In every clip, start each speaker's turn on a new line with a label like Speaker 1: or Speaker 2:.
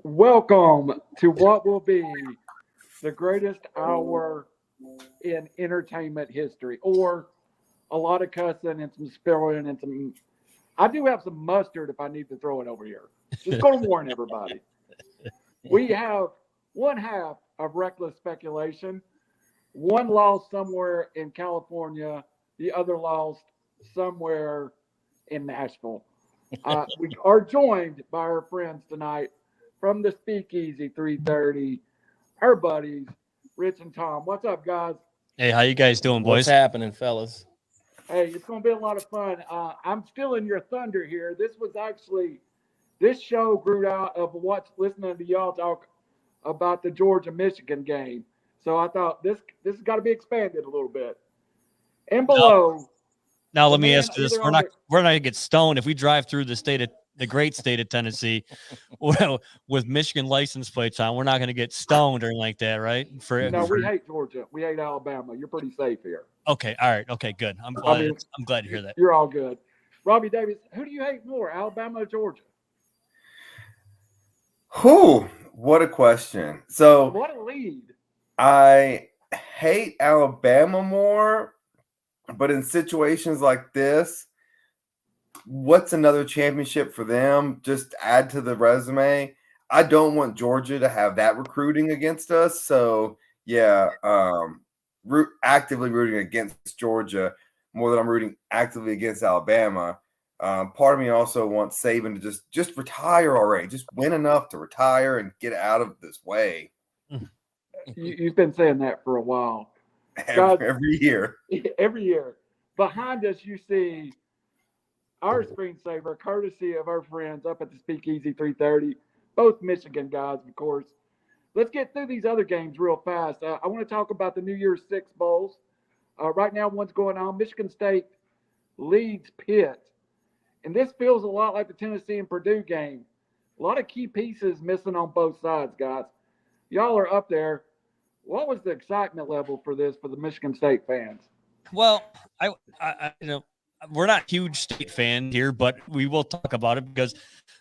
Speaker 1: Welcome to what will be the greatest hour in entertainment history, or a lot of cussing and some spilling and some. I do have some mustard if I need to throw it over here. Just going to warn everybody. We have one half of reckless speculation, one lost somewhere in California, the other lost somewhere in Nashville. We are joined by our friends tonight from the Speakeasy 330, our buddies, Rich and Tom. What's up, guys?
Speaker 2: Hey, how you guys doing, boys?
Speaker 3: What's happening, fellas?
Speaker 1: Hey, it's going to be a lot of fun. I'm stealing your thunder here. This show grew out of listening to y'all talk about the Georgia-Michigan game. So I thought this has got to be expanded a little bit. And below.
Speaker 2: Now let me ask you this: we're not gonna get stoned if we drive through the great state of Tennessee, with Michigan license plates on. We're not gonna get stoned or anything like that, right?
Speaker 1: We hate Georgia. We hate Alabama. You're pretty safe here.
Speaker 2: Okay, all right, okay, good. I'm glad to hear that.
Speaker 1: You're all good. Robbie Davis, who do you hate more, Alabama or Georgia?
Speaker 4: What a question. So
Speaker 1: what a lead.
Speaker 4: I hate Alabama more, but in situations like this, what's another championship for them? Just add to the resume. I don't want Georgia to have that recruiting against us. So yeah, actively rooting against Georgia more than I'm rooting actively against Alabama. Part of me also wants Saban to just retire already. Just win enough to retire and get out of this way.
Speaker 1: You've been saying that for a while.
Speaker 4: Every year.
Speaker 1: Every year. Behind us, you see our screensaver, courtesy of our friends up at the Speakeasy 330, both Michigan guys, of course. Let's get through these other games real fast. I want to talk about the New Year's Six Bowls. Right now, one's going on. Michigan State leads Pitt. And this feels a lot like the Tennessee and Purdue game. A lot of key pieces missing on both sides, guys. Y'all are up there. What was the excitement level for this for the Michigan State fans?
Speaker 2: Well, I we're not huge State fans here, but we will talk about it because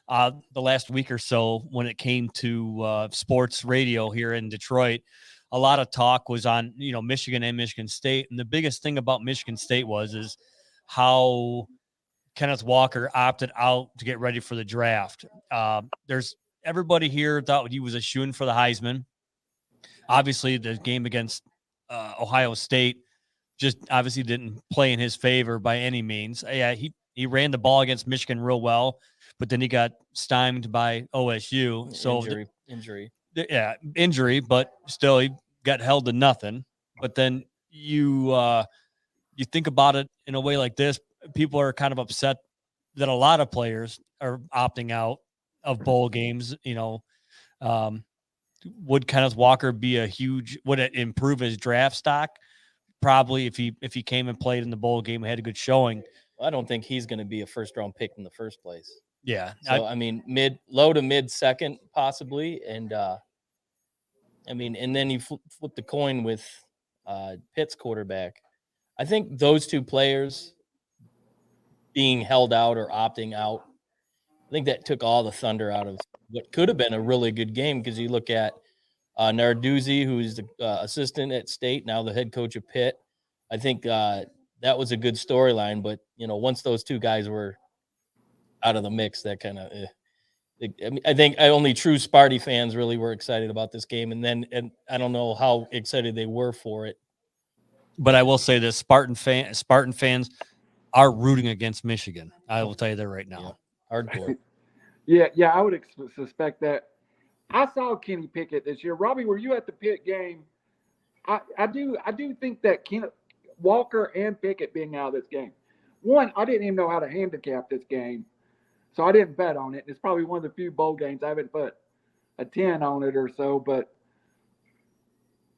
Speaker 2: the last week or so, when it came to sports radio here in Detroit, a lot of talk was on Michigan and Michigan State, and the biggest thing about Michigan State is how Kenneth Walker opted out to get ready for the draft. There's everybody here thought he was a shoo-in for the Heisman. Obviously, the game against Ohio State just obviously didn't play in his favor by any means. Yeah, he ran the ball against Michigan real well, but then he got stymied by OSU. So injury, but still he got held to nothing. But then you think about it in a way like this, people are kind of upset that a lot of players are opting out of bowl games. Would Kenneth Walker would it improve his draft stock? Probably if he came and played in the bowl game and had a good showing.
Speaker 3: I don't think he's going to be a first-round pick in the first place.
Speaker 2: Yeah.
Speaker 3: So, low to mid-second possibly. And, and then you flip the coin with Pitt's quarterback. I think those two players being held out or opting out, I think that took all the thunder out of what could have been a really good game, because you look at Narduzzi, who's the assistant at State, now the head coach of Pitt. I think that was a good storyline, but once those two guys were out of the mix, that kind of I think only true Sparty fans really were excited about this game, and I don't know how excited they were for it.
Speaker 2: But I will say this: Spartan fans are rooting against Michigan. I will tell you that right now.
Speaker 3: Yeah. Hardcore.
Speaker 1: Yeah, I would suspect that. I saw Kenny Pickett this year. Robbie, were you at the Pitt game? I do think that Walker and Pickett being out of this game. One, I didn't even know how to handicap this game, so I didn't bet on it. It's probably one of the few bowl games I haven't put a 10 on it or so. But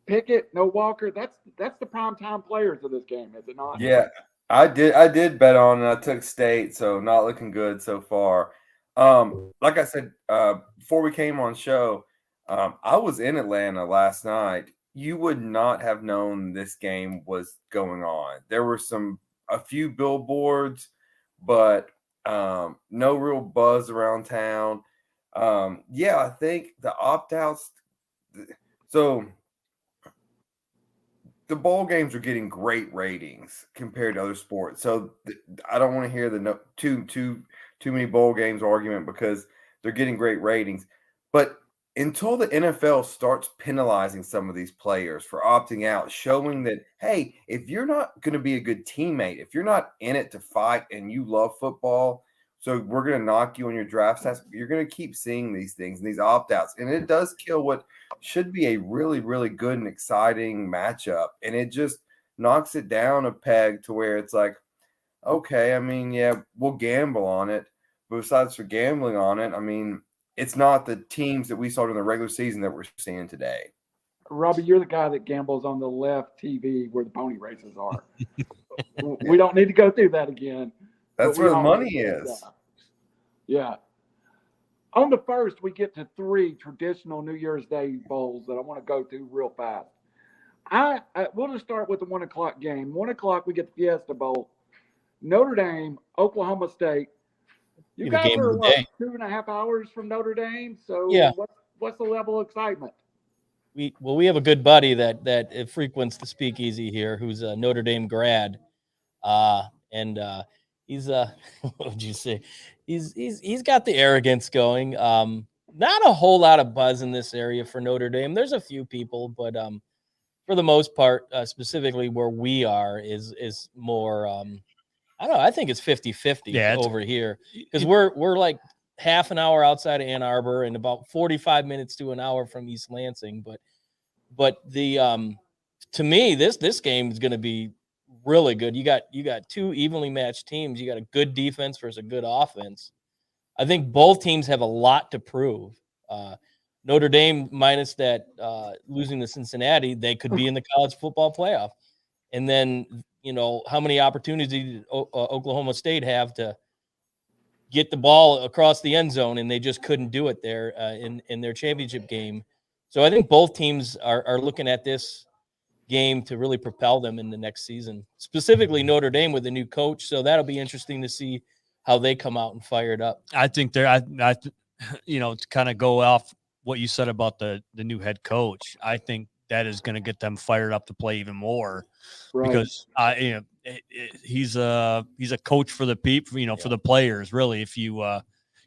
Speaker 1: Pickett, no Walker, that's the primetime players of this game, is it not?
Speaker 4: Yeah, I did bet on it. I took State, so not looking good so far. Like I said, before we came on show, I was in Atlanta last night. You would not have known this game was going on. There were a few billboards, but no real buzz around town. Yeah, I think the opt-outs. So the bowl games are getting great ratings compared to other sports. So I don't want to hear the too many bowl games argument because they're getting great ratings. But until the NFL starts penalizing some of these players for opting out, showing that, hey, if you're not going to be a good teammate, if you're not in it to fight and you love football, so we're going to knock you on your draft stats, you're going to keep seeing these things and these opt-outs. And it does kill what should be a really, really good and exciting matchup. And it just knocks it down a peg to where it's like, okay, I mean, yeah, we'll gamble on it. But besides for gambling on it, I mean, it's not the teams that we saw in the regular season that we're seeing today.
Speaker 1: Robbie, you're the guy that gambles on the left TV where the pony races are. We don't need to go through that again.
Speaker 4: That's where the money is.
Speaker 1: Yeah. On the first, we get to 3 traditional New Year's Day bowls that I want to go through real fast. We'll just start with the 1 o'clock game. 1 o'clock, we get the Fiesta Bowl. Notre Dame, Oklahoma State. You guys are what, 2.5 hours from Notre Dame. So
Speaker 3: yeah.
Speaker 1: What's the level of excitement?
Speaker 3: We have a good buddy that frequents the Speakeasy here, who's a Notre Dame grad, and he's what would you say? He's got the arrogance going. Not a whole lot of buzz in this area for Notre Dame. There's a few people, but for the most part, specifically where we are is more. I don't know. I think it's 50-50 over here because we're like half an hour outside of Ann Arbor and about 45 minutes to an hour from East Lansing. But the to me, this game is going to be really good. You got 2 evenly matched teams. You got a good defense versus a good offense. I think both teams have a lot to prove. Notre Dame, minus that losing to Cincinnati, they could be in the college football playoff. And then, how many opportunities did Oklahoma State have to get the ball across the end zone, and they just couldn't do it there in their championship game. So I think both teams are looking at this game to really propel them in the next season, specifically Notre Dame with a new coach. So that'll be interesting to see how they come out and fire it up.
Speaker 2: I think to kind of go off what you said about the new head coach, I think that is going to get them fired up to play even more, right? Because he's a coach for the people, for the players. Really, if you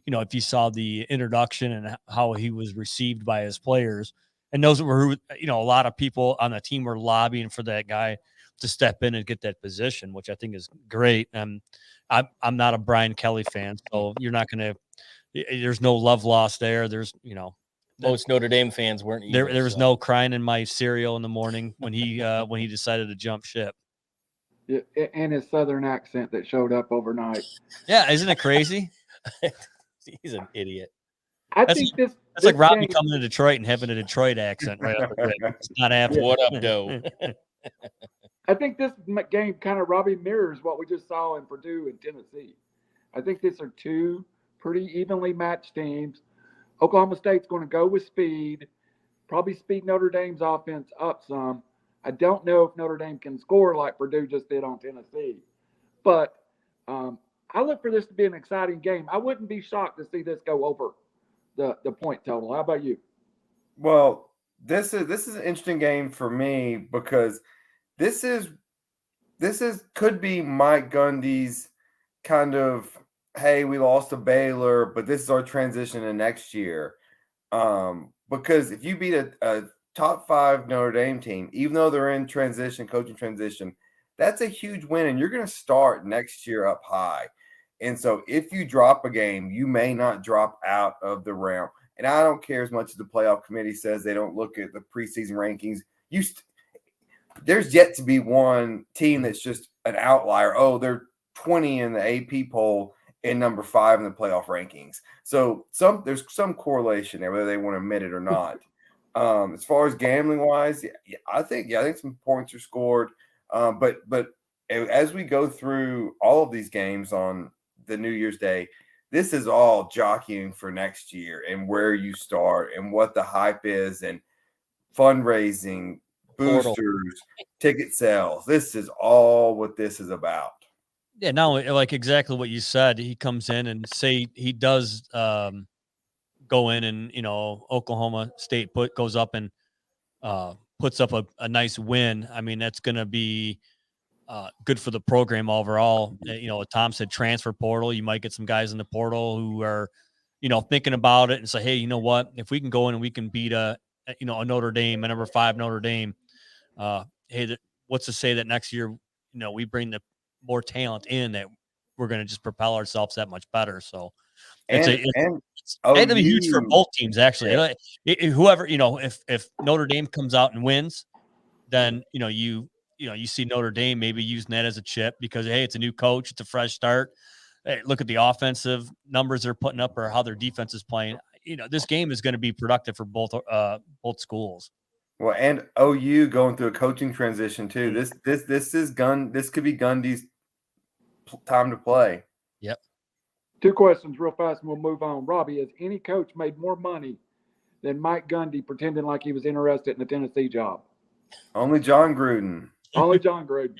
Speaker 2: if you saw the introduction and how he was received by his players, and those were a lot of people on the team were lobbying for that guy to step in and get that position, which I think is great. I'm not a Brian Kelly fan, so you're not going to. There's no love lost there. There's
Speaker 3: most Notre Dame fans weren't either,
Speaker 2: there was no crying in my cereal in the morning when he decided to jump ship.
Speaker 1: Yeah, and his Southern accent that showed up overnight.
Speaker 2: Yeah, isn't it crazy?
Speaker 3: He's an idiot.
Speaker 2: That's like Robbie coming to Detroit and having a Detroit accent right off the bat. It's not happening.
Speaker 3: What up, Doe?
Speaker 1: I think this game kind of, Robbie, mirrors what we just saw in Purdue and Tennessee. I think these are 2 pretty evenly matched teams. Oklahoma State's going to go with speed, probably speed Notre Dame's offense up some. I don't know if Notre Dame can score like Purdue just did on Tennessee. But I look for this to be an exciting game. I wouldn't be shocked to see this go over the point total. How about you?
Speaker 4: Well, this is an interesting game for me because this could be Mike Gundy's kind of, hey, we lost to Baylor, but this is our transition to next year. Because if you beat a top 5 Notre Dame team, even though they're in transition, coaching transition, that's a huge win, and you're going to start next year up high. And so if you drop a game, you may not drop out of the realm. And I don't care as much as the playoff committee says they don't look at the preseason rankings. There's yet to be one team that's just an outlier. Oh, they're 20 in the AP poll and number 5 in the playoff rankings. So there's some correlation there, whether they want to admit it or not. As far as gambling wise, I think some points are scored. But as we go through all of these games on the New Year's Day, this is all jockeying for next year and where you start and what the hype is and fundraising, boosters, ticket sales. This is all what this is about.
Speaker 2: Yeah, no, like exactly what you said. He comes in and say he does go in and, Oklahoma State goes up and puts up a nice win. I mean, that's going to be good for the program overall. Tom said transfer portal. You might get some guys in the portal who are, thinking about it and say, hey, you know what? If we can go in and we can beat a Notre Dame, a number 5 Notre Dame, hey, what's to say that next year, we bring the more talent in that we're going to just propel ourselves that much better. So it's going to be huge for both teams, actually. Yeah. Whoever, if Notre Dame comes out and wins, then, you see Notre Dame maybe using that as a chip because, hey, it's a new coach, it's a fresh start. Hey, look at the offensive numbers they're putting up or how their defense is playing. This game is going to be productive for both schools.
Speaker 4: Well, and OU going through a coaching transition too. This could be Gundy's time to play.
Speaker 2: Yep.
Speaker 1: 2 questions real fast and we'll move on. Robbie, has any coach made more money than Mike Gundy pretending like he was interested in the Tennessee job?
Speaker 4: Only John Gruden.
Speaker 1: Only John Gruden.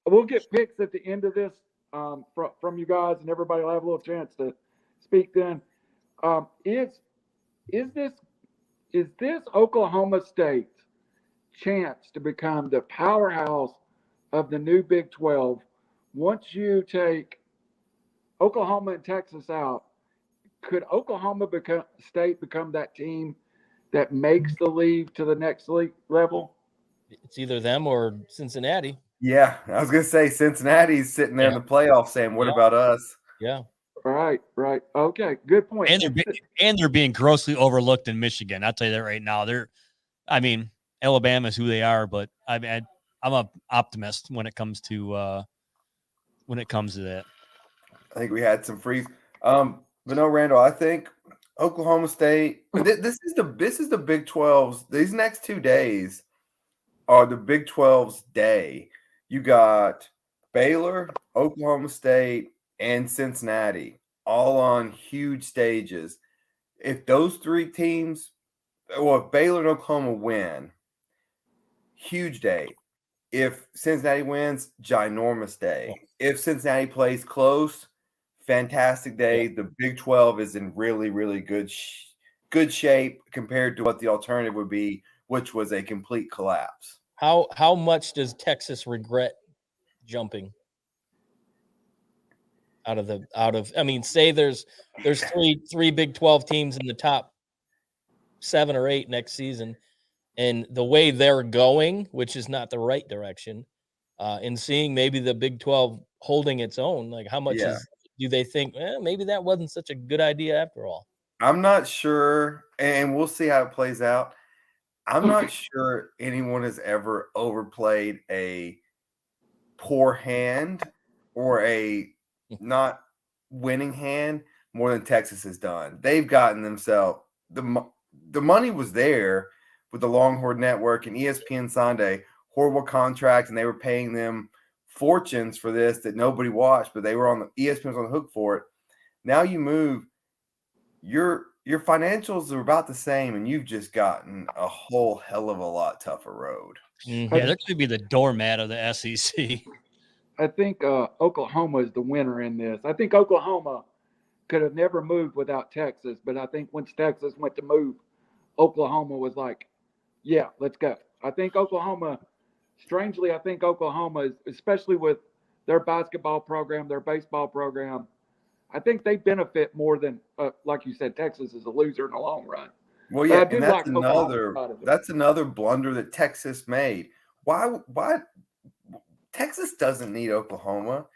Speaker 1: We'll get picks at the end of this from you guys, and everybody will have a little chance to speak then. Is this Oklahoma State's chance to become the powerhouse of the new Big 12 once you take Oklahoma and Texas out? Could Oklahoma State become that team that makes the leap to the next league level?
Speaker 3: It's either them or Cincinnati.
Speaker 4: Yeah, I was going to say Cincinnati's sitting there in the playoffs saying, what about us?
Speaker 3: Yeah.
Speaker 1: Right. Okay, good point.
Speaker 2: And they're being grossly overlooked in Michigan. I'll tell you that right now. Alabama is who they are, but I'm an optimist when it comes to that.
Speaker 4: I think we had some freeze. But no, Randall, I think Oklahoma State. This is the Big 12's. These next 2 days are the Big 12's day. You got Baylor, Oklahoma State, and Cincinnati all on huge stages. If those 3 teams, if Baylor and Oklahoma win, huge day. If Cincinnati wins, ginormous day. If Cincinnati plays close, fantastic day.
Speaker 3: Yeah.
Speaker 4: The Big 12 is in really, really good shape compared to what the alternative would be, which was a complete collapse.
Speaker 3: How much does Texas regret jumping out of? I mean, say there's 3 Big 12 teams in the top 7 or 8 next season, and the way they're going, which is not the right direction, and seeing maybe the Big 12 holding its own, like how much do they think, maybe that wasn't such a good idea after all?
Speaker 4: I'm not sure, and we'll see how it plays out. I'm not sure anyone has ever overplayed a poor hand or a not winning hand more than Texas has done. They've gotten themselves the money was there with the Longhorn Network, and ESPN signed a horrible contract, and they were paying them fortunes for this that nobody watched, but they were on the ESPN was on the hook for it. Now you move, your financials are about the same, and you've just gotten a whole hell of a lot tougher road.
Speaker 2: Yeah, they're going to be the doormat of the SEC.
Speaker 1: I think Oklahoma is the winner in this. I think Oklahoma could have never moved without Texas, but I think once Texas went to move, Oklahoma was like, yeah, let's go. I think Oklahoma, strangely, is, especially with their basketball program, their baseball program, I think they benefit more than, like you said, Texas is a loser in the long run.
Speaker 4: Well, yeah, and that's another blunder that Texas made. Why Texas doesn't need Oklahoma,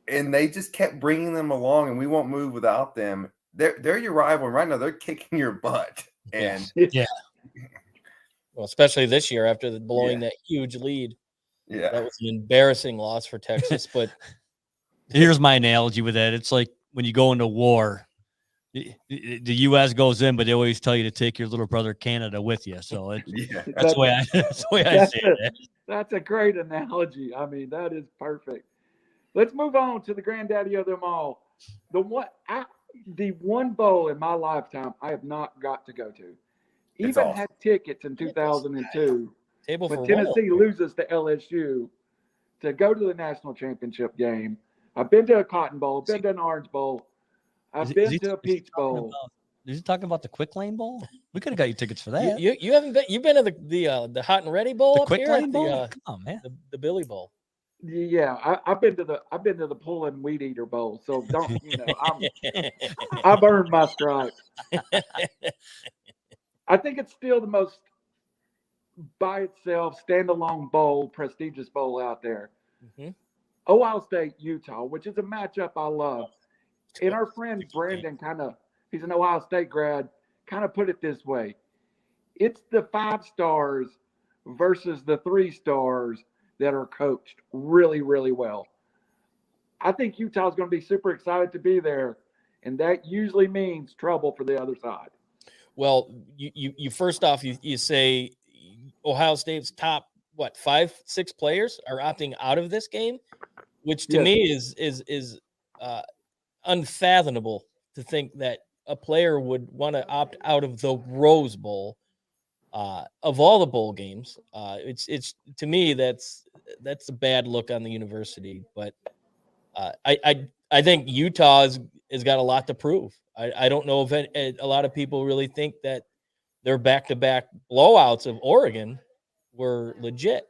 Speaker 4: and they just kept bringing them along, and we won't move without them. They're your rival, and right now they're kicking your butt. And
Speaker 2: yeah.
Speaker 3: Well, especially this year after blowing that huge lead.
Speaker 4: Yeah,
Speaker 3: that was an embarrassing loss for Texas. But
Speaker 2: here's my analogy with that: it's like when you go into war. The U.S. goes in, but they always tell you to take your little brother Canada with you. So that's the way I say it.
Speaker 1: That's a great analogy. I mean, that is perfect. Let's move on to the granddaddy of them all. The one bowl in my lifetime I have not got to go to. Even had tickets in 2002. When Tennessee loses to LSU to go to the national championship game. I've been to a Cotton Bowl, been to an Orange Bowl. I've been to a Peach Bowl.
Speaker 2: Is he talking about the Quick Lane Bowl? We could have got you tickets for that.
Speaker 3: You haven't been. You've been to the Hot and Ready Bowl
Speaker 2: The
Speaker 3: up
Speaker 2: Quick
Speaker 3: here
Speaker 2: Lane
Speaker 3: at
Speaker 2: Bowl?
Speaker 3: the
Speaker 2: Come on, man.
Speaker 3: the Billy Bowl.
Speaker 1: Yeah, I've been to the Pull and Weed Eater Bowl, so don't I've earned my stripes. I think it's still the most by itself standalone bowl, prestigious bowl out there.
Speaker 3: Mhm.
Speaker 1: Ohio State, Utah, which is a matchup I love. And our friend Brandon he's an Ohio State grad, kind of put it this way. It's the 5 stars versus the 3 stars that are coached really, really well. I think Utah's going to be super excited to be there, and that usually means trouble for the other side.
Speaker 3: Well, you first off, you say Ohio State's top 5-6 players are opting out of this game, which to
Speaker 1: Yes.
Speaker 3: me is unfathomable to think that a player would want to opt out of the Rose Bowl of all the bowl games. It's to me that's a bad look on the university. But I think Utah has got a lot to prove. I don't know if a lot of people really think that their back-to-back blowouts of Oregon were legit.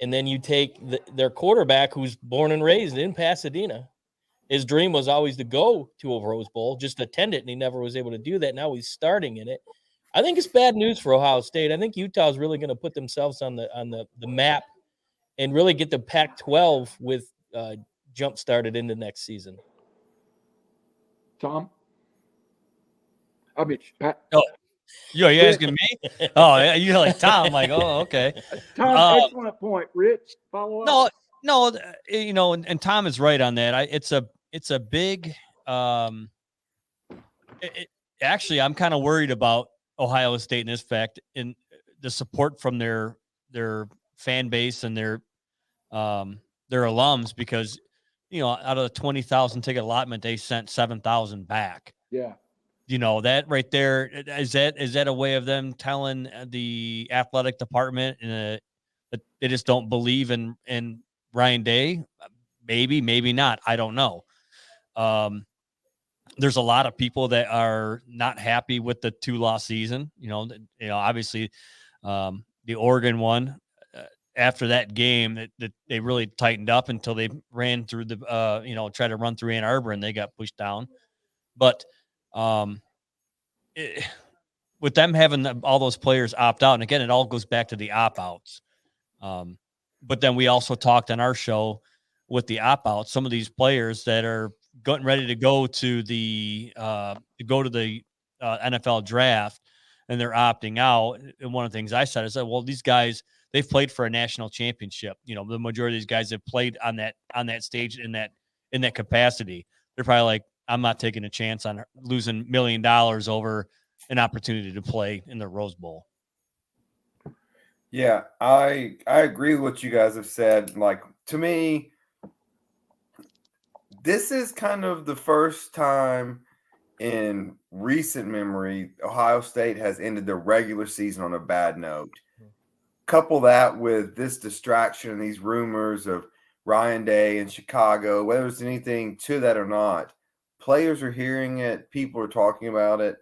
Speaker 3: And then you take their quarterback, who's born and raised in Pasadena. His dream was always to go to a Rose Bowl, just attend it, and he never was able to do that. Now he's starting in it. I think it's bad news for Ohio State. I think Utah is really going to put themselves on the map and really get the Pac-12 with jump started into next season.
Speaker 1: Tom? I mean, Pat.
Speaker 2: You asking me? Oh, yeah, you're like Tom. I'm like, oh, okay.
Speaker 1: Tom, excellent point. Rich, follow up.
Speaker 2: No, and Tom is right on that. It's a big. Actually, I'm kind of worried about Ohio State in this fact, in the support from their fan base and their alums, because out of the 20,000 ticket allotment, they sent 7,000 back.
Speaker 1: Yeah.
Speaker 2: That right there, is that a way of them telling the athletic department that they just don't believe in Ryan Day? Maybe not. I don't know. There's a lot of people that are not happy with the 2-loss season. Obviously, the Oregon one. After that game, that they really tightened up until they ran through tried to run through Ann Arbor, and they got pushed down. But with them having all those players opt out, and again, it all goes back to the opt-outs. But then we also talked on our show with the opt-outs, some of these players that are getting ready to go to the NFL draft, and they're opting out. And one of the things I said is that, well, these guys, they've played for a national championship. The majority of these guys have played on that stage in that capacity. They're probably like, I'm not taking a chance on losing $1 million over an opportunity to play in the Rose Bowl.
Speaker 4: Yeah, I agree with what you guys have said. Like, to me, this is kind of the first time in recent memory Ohio State has ended the regular season on a bad note. Couple that with this distraction and these rumors of Ryan Day in Chicago, whether it's anything to that or not, players are hearing it. People are talking about it.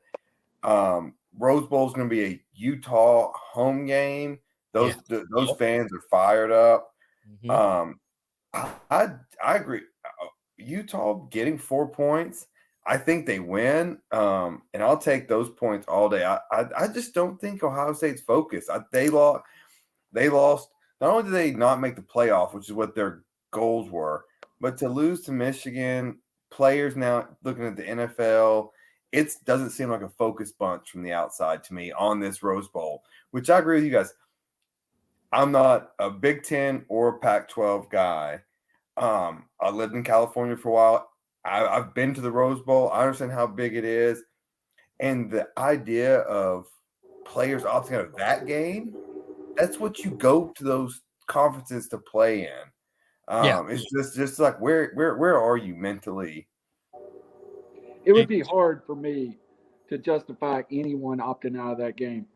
Speaker 4: Rose Bowl is going to be a Utah home game. Those fans are fired up.
Speaker 3: Mm-hmm.
Speaker 4: I agree. Utah getting 4 points. I think they win, and I'll take those points all day. I just don't think Ohio State's focused. They lost. Not only did they not make the playoff, which is what their goals were, but to lose to Michigan, players now looking at the NFL, it doesn't seem like a focused bunch from the outside to me on this Rose Bowl, which I agree with you guys. I'm not a Big Ten or Pac-12 guy. I lived in California for a while. I've been to the Rose Bowl. I understand how big it is. And the idea of players opting out of that game, that's what you go to those conferences to play in. It's just like, where are you mentally?
Speaker 1: It would be hard for me to justify anyone opting out of that game.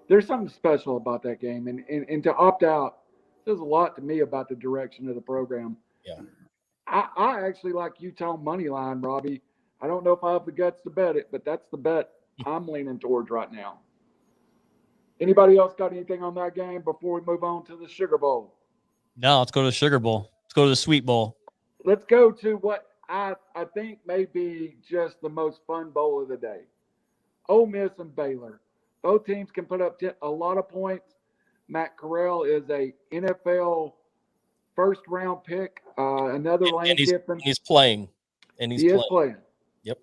Speaker 1: There's something special about that game. And to opt out says a lot to me about the direction of the program.
Speaker 3: Yeah.
Speaker 1: I actually like Utah money line, Robbie. I don't know if I have the guts to bet it, but that's the bet I'm leaning towards right now. Anybody else got anything on that game before we move on to the Sugar Bowl?
Speaker 2: No, let's go to the Sugar Bowl. Let's go to the Sweet Bowl.
Speaker 1: Let's go to what I think may be just the most fun bowl of the day. Ole Miss and Baylor. Both teams can put up a lot of points. Matt Corral is a NFL first-round pick. Another Lane Kiffin.
Speaker 3: He's playing. And
Speaker 1: he is playing.
Speaker 3: Yep.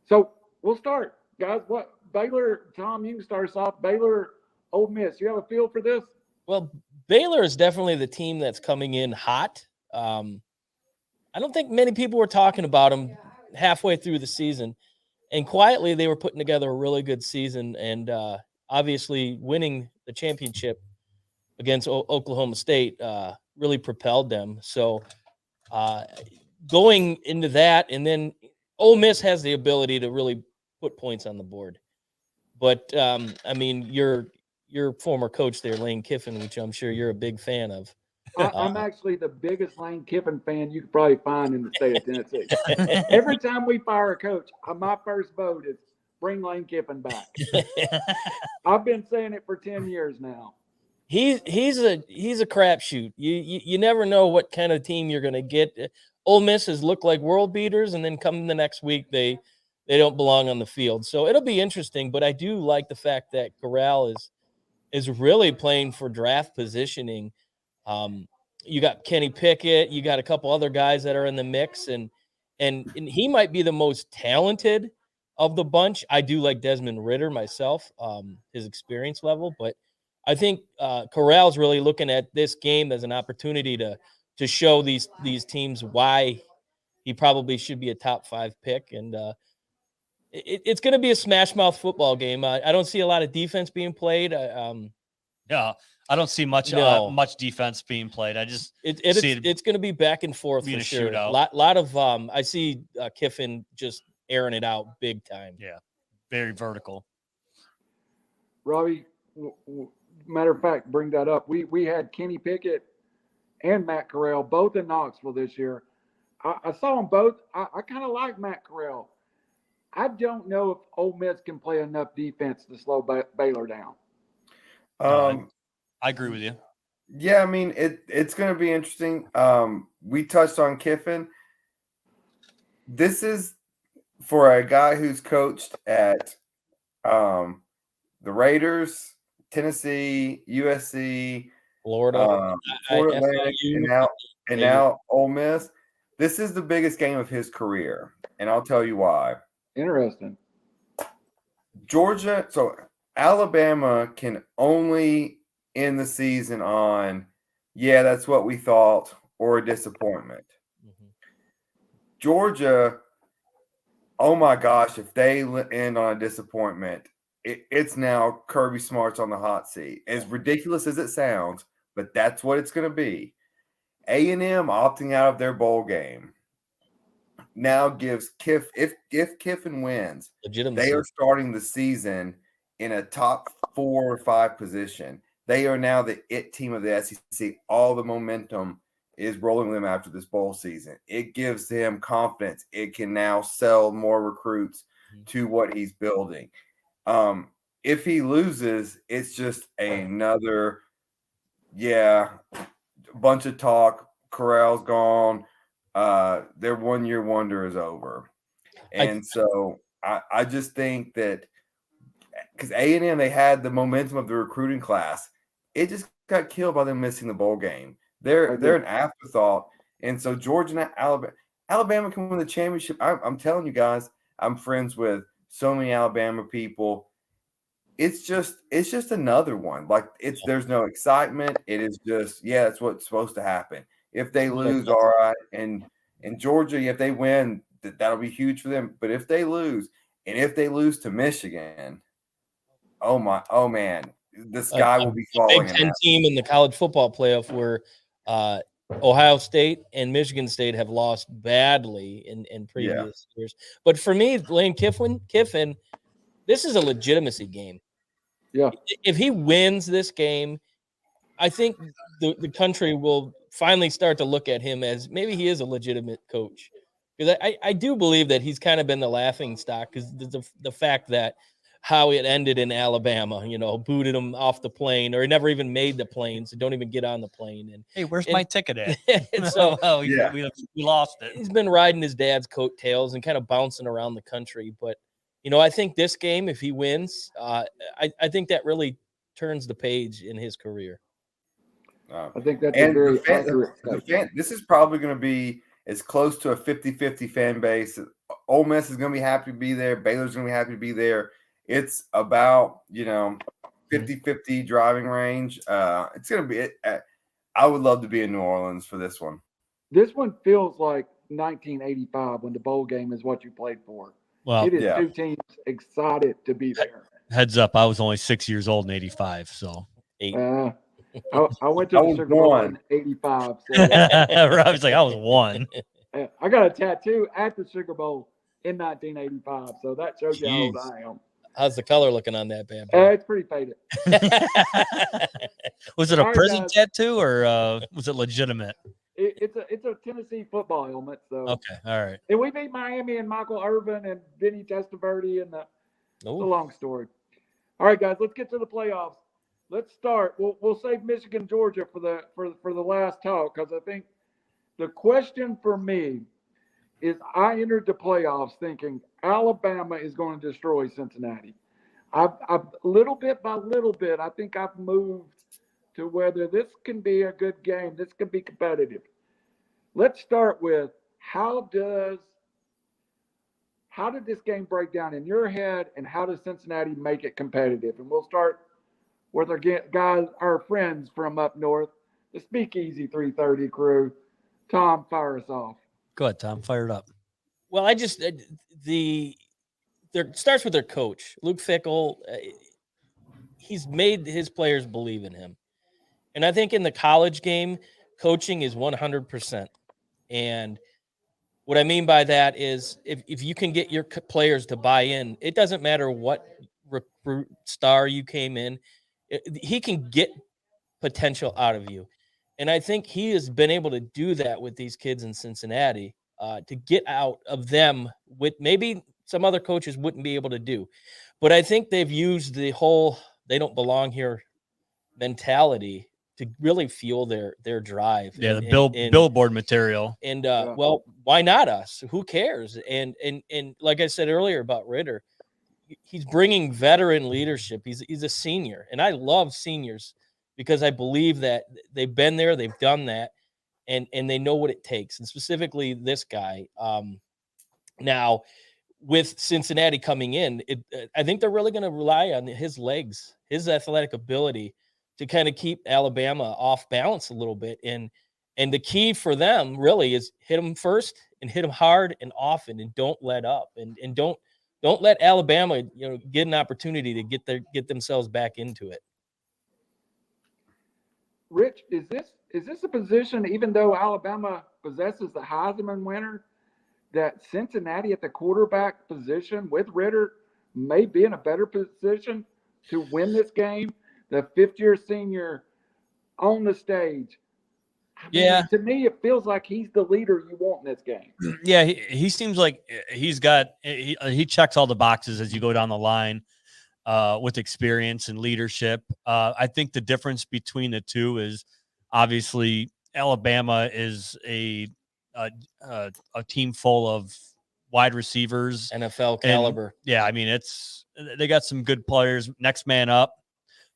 Speaker 1: So we'll start, guys. What Baylor? Tom, you can start us off. Baylor, Ole Miss. You have a feel for this?
Speaker 3: Well, Baylor is definitely the team that's coming in hot. I don't think many people were talking about them halfway through the season, and quietly they were putting together a really good season, and obviously winning the championship against Oklahoma State really propelled them. So going into that, and then Ole Miss has the ability to really put points on the board. But I mean, your former coach there, Lane Kiffin, which I'm sure you're a big fan of.
Speaker 1: I'm actually the biggest Lane Kiffin fan you could probably find in the state of Tennessee. Every time we fire a coach, my first vote is bring Lane Kiffin back. I've been saying it for 10 years now.
Speaker 3: He's a crapshoot. You never know what kind of team you're going to get. Ole Miss has looked like world beaters, and then come the next week they don't belong on the field. So it'll be interesting. But I do like the fact that Corral is really playing for draft positioning. You got Kenny Pickett, you got a couple other guys that are in the mix, and he might be the most talented of the bunch. I do like Desmond Ridder myself, his experience level, but I think Corral's really looking at this game as an opportunity to show these teams why he probably should be a top 5 pick, and it's going to be a smash mouth football game. I don't see a lot of defense being played.
Speaker 2: Yeah, I don't see much defense being played. I just
Speaker 3: it's going to be back and forth for sure. Lot of I see Kiffin just airing it out big time.
Speaker 2: Yeah, very vertical.
Speaker 1: Robbie, matter of fact, bring that up. We had Kenny Pickett and Matt Corral both in Knoxville this year. I saw them both. I kind of like Matt Corral. I don't know if Ole Miss can play enough defense to slow Baylor down.
Speaker 2: I agree with you.
Speaker 4: Yeah, I mean, it's going to be interesting. We touched on Kiffin. This is for a guy who's coached at the Raiders, Tennessee, USC,
Speaker 3: Florida
Speaker 4: Atlantic, and now Ole Miss. This is the biggest game of his career, and I'll tell you why.
Speaker 1: Interesting.
Speaker 4: Georgia, so Alabama can only end the season on, yeah, that's what we thought, or a disappointment.
Speaker 3: Mm-hmm.
Speaker 4: Georgia, oh my gosh, if they end on a disappointment, it's now Kirby Smart's on the hot seat. As ridiculous as it sounds, but that's what it's going to be. A&M opting out of their bowl game now gives if Kiffin wins, they are starting the season in a top 4 or 5 position. They are now the it team of the SEC. All the momentum is rolling them after this bowl season. It gives him confidence. It can now sell more recruits to what he's building. If he loses, it's just another, bunch of talk. Corral's gone. Their 1-year wonder is over. And so I just think that because A&M, they had the momentum of the recruiting class. It just got killed by them missing the bowl game. They're an afterthought. And so Georgia and Alabama can win the championship. I'm telling you guys, I'm friends with so many Alabama people. It's just another one. Like there's no excitement. It is just, that's what's supposed to happen. If they lose, all right. And in Georgia, if they win, that'll be huge for them. But if they lose, and if they lose to Michigan, oh man, the sky will be falling.
Speaker 3: Big Ten team in the college football playoff where Ohio State and Michigan State have lost badly in previous years. But for me, Lane Kiffin, this is a legitimacy game.
Speaker 1: Yeah.
Speaker 3: If he wins this game, I think the country will finally start to look at him as maybe he is a legitimate coach. Because I do believe that he's kind of been the laughing stock because the fact that how it ended in Alabama, booted him off the plane, or he never even made the plane, so don't even get on the plane. And
Speaker 2: Hey, where's my ticket at?
Speaker 3: and so
Speaker 2: Oh,
Speaker 4: Yeah.
Speaker 2: we lost it.
Speaker 3: he's been riding his dad's coattails and kind of bouncing around the country. But I think this game, if he wins, I think that really turns the page in his career.
Speaker 1: I think that's a
Speaker 4: And
Speaker 1: very accurate statement.
Speaker 4: this is probably going to be as close to a 50-50 fan base. Ole Miss is going to be happy to be there. Baylor's going to be happy to be there. It's about 50-50 driving range. It's going to be. I would love to be in New Orleans for this one.
Speaker 1: This one feels like 1985 when the bowl game is what you played for.
Speaker 2: Well,
Speaker 1: It is
Speaker 4: yeah.
Speaker 1: two teams excited to be there.
Speaker 2: heads up, I was only 6 years old in '85, so
Speaker 3: 8.
Speaker 1: I went to
Speaker 4: I
Speaker 1: the
Speaker 4: was
Speaker 1: Sugar Bowl
Speaker 4: one.
Speaker 1: in '85. So
Speaker 2: Rob's like, I was 1.
Speaker 1: I got a tattoo at the Sugar Bowl in 1985. So that shows you how old
Speaker 3: Jeez.
Speaker 1: I am.
Speaker 3: How's the color looking on that bad boy?
Speaker 1: It's pretty faded.
Speaker 2: Was it a
Speaker 1: All right,
Speaker 2: prison
Speaker 1: guys.
Speaker 2: tattoo or was it legitimate?
Speaker 1: It's a Tennessee football helmet. So
Speaker 2: Okay, all right.
Speaker 1: and we beat Miami and Michael Irvin and Vinny Testaverde and it's a
Speaker 3: Oh,
Speaker 1: long story. All right, guys, let's get to the playoffs. Let's start. We'll save Michigan, Georgia for the last talk because I think the question for me is I entered the playoffs thinking Alabama is going to destroy Cincinnati. I've little bit by little bit, I think I've moved to whether this can be a good game. This could be competitive. Let's start with how did this game break down in your head, and how does Cincinnati make it competitive? And we'll start with our friends from up north, the Speakeasy 330 crew. Tom, fire us off.
Speaker 2: Go ahead, Tom. Fire it up.
Speaker 3: well, it starts with their coach, Luke Fickell. He's made his players believe in him. And I think in the college game, coaching is 100%. And what I mean by that is if you can get your players to buy in, it doesn't matter what recruit star you came in, he can get potential out of you. And I think he has been able to do that with these kids in Cincinnati to get out of them with maybe some other coaches wouldn't be able to do. But I think they've used the whole they don't belong here mentality to really fuel their drive.
Speaker 2: Yeah, the billboard material.
Speaker 3: And well, why not us? Who cares? And like I said earlier about Ritter, he's bringing veteran leadership. He's a senior, and I love seniors because I believe that they've been there, they've done that, and they know what it takes. And specifically this guy. Now, with Cincinnati coming in, I think they're really going to rely on his legs, his athletic ability to kind of keep Alabama off balance a little bit. And the key for them really is hit them first and hit them hard and often, and don't let up, and don't let Alabama, get an opportunity to get themselves back into it.
Speaker 1: Rich, is this a position, even though Alabama possesses the Heisman winner, that Cincinnati at the quarterback position with Ritter may be in a better position to win this game? The fifth-year senior on the stage. To me, it feels like he's the leader you want in this game.
Speaker 2: Yeah, he seems like he checks all the boxes as you go down the line with experience and leadership. I think the difference between the two is obviously Alabama is a team full of wide receivers,
Speaker 3: NFL caliber.
Speaker 2: They got some good players, next man up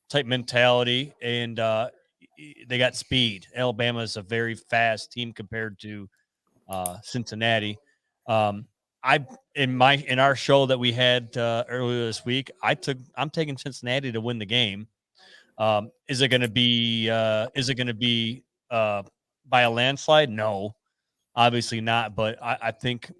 Speaker 2: type mentality, and they got speed. Alabama is a very fast team compared to Cincinnati. In our show that we had earlier this week, I'm taking Cincinnati to win the game. Is it going to be by a landslide? No, obviously not. But I think,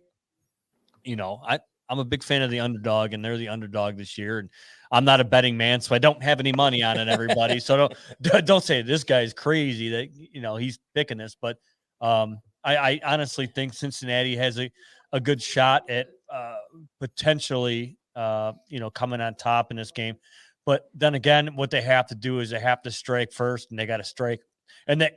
Speaker 2: I'm a big fan of the underdog, and they're the underdog this year. And I'm not a betting man, so I don't have any money on it, everybody. So don't say this guy's crazy that, he's picking this. But I honestly think Cincinnati has a good shot at potentially, coming on top in this game. But then again, what they have to do is they have to strike first, and they got to strike. And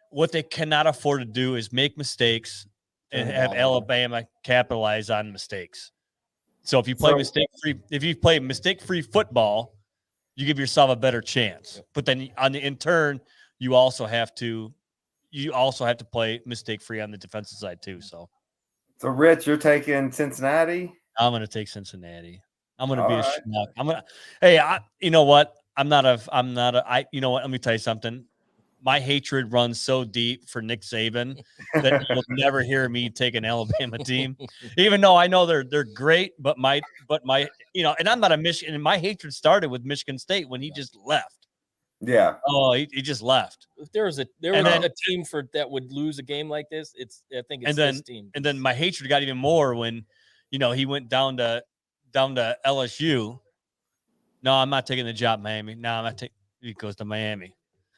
Speaker 2: what they cannot afford to do is make mistakes and
Speaker 3: Turn the
Speaker 2: have
Speaker 3: ball over.
Speaker 2: Alabama capitalize on mistakes. So if you play mistake-free football, you give yourself a better chance. But then in turn, you also have to play mistake-free on the defensive side too. So
Speaker 4: Rich, you're taking Cincinnati?
Speaker 2: I'm going to take Cincinnati. I'm going to
Speaker 4: All
Speaker 2: be a
Speaker 4: right.
Speaker 2: schmuck. You know what? You know what? Let me tell you something. My hatred runs so deep for Nick Saban that you'll never hear me take an Alabama team, even though I know they're great. But my, and I'm not a Michigan. And my hatred started with Michigan State when he just left.
Speaker 4: Yeah.
Speaker 2: Oh, he just left.
Speaker 3: If there was a team that would lose a game like this, I think it's this team.
Speaker 2: And then my hatred got even more when, he went down to LSU. No, I'm not taking the job, Miami. No, I'm not taking. He goes to Miami.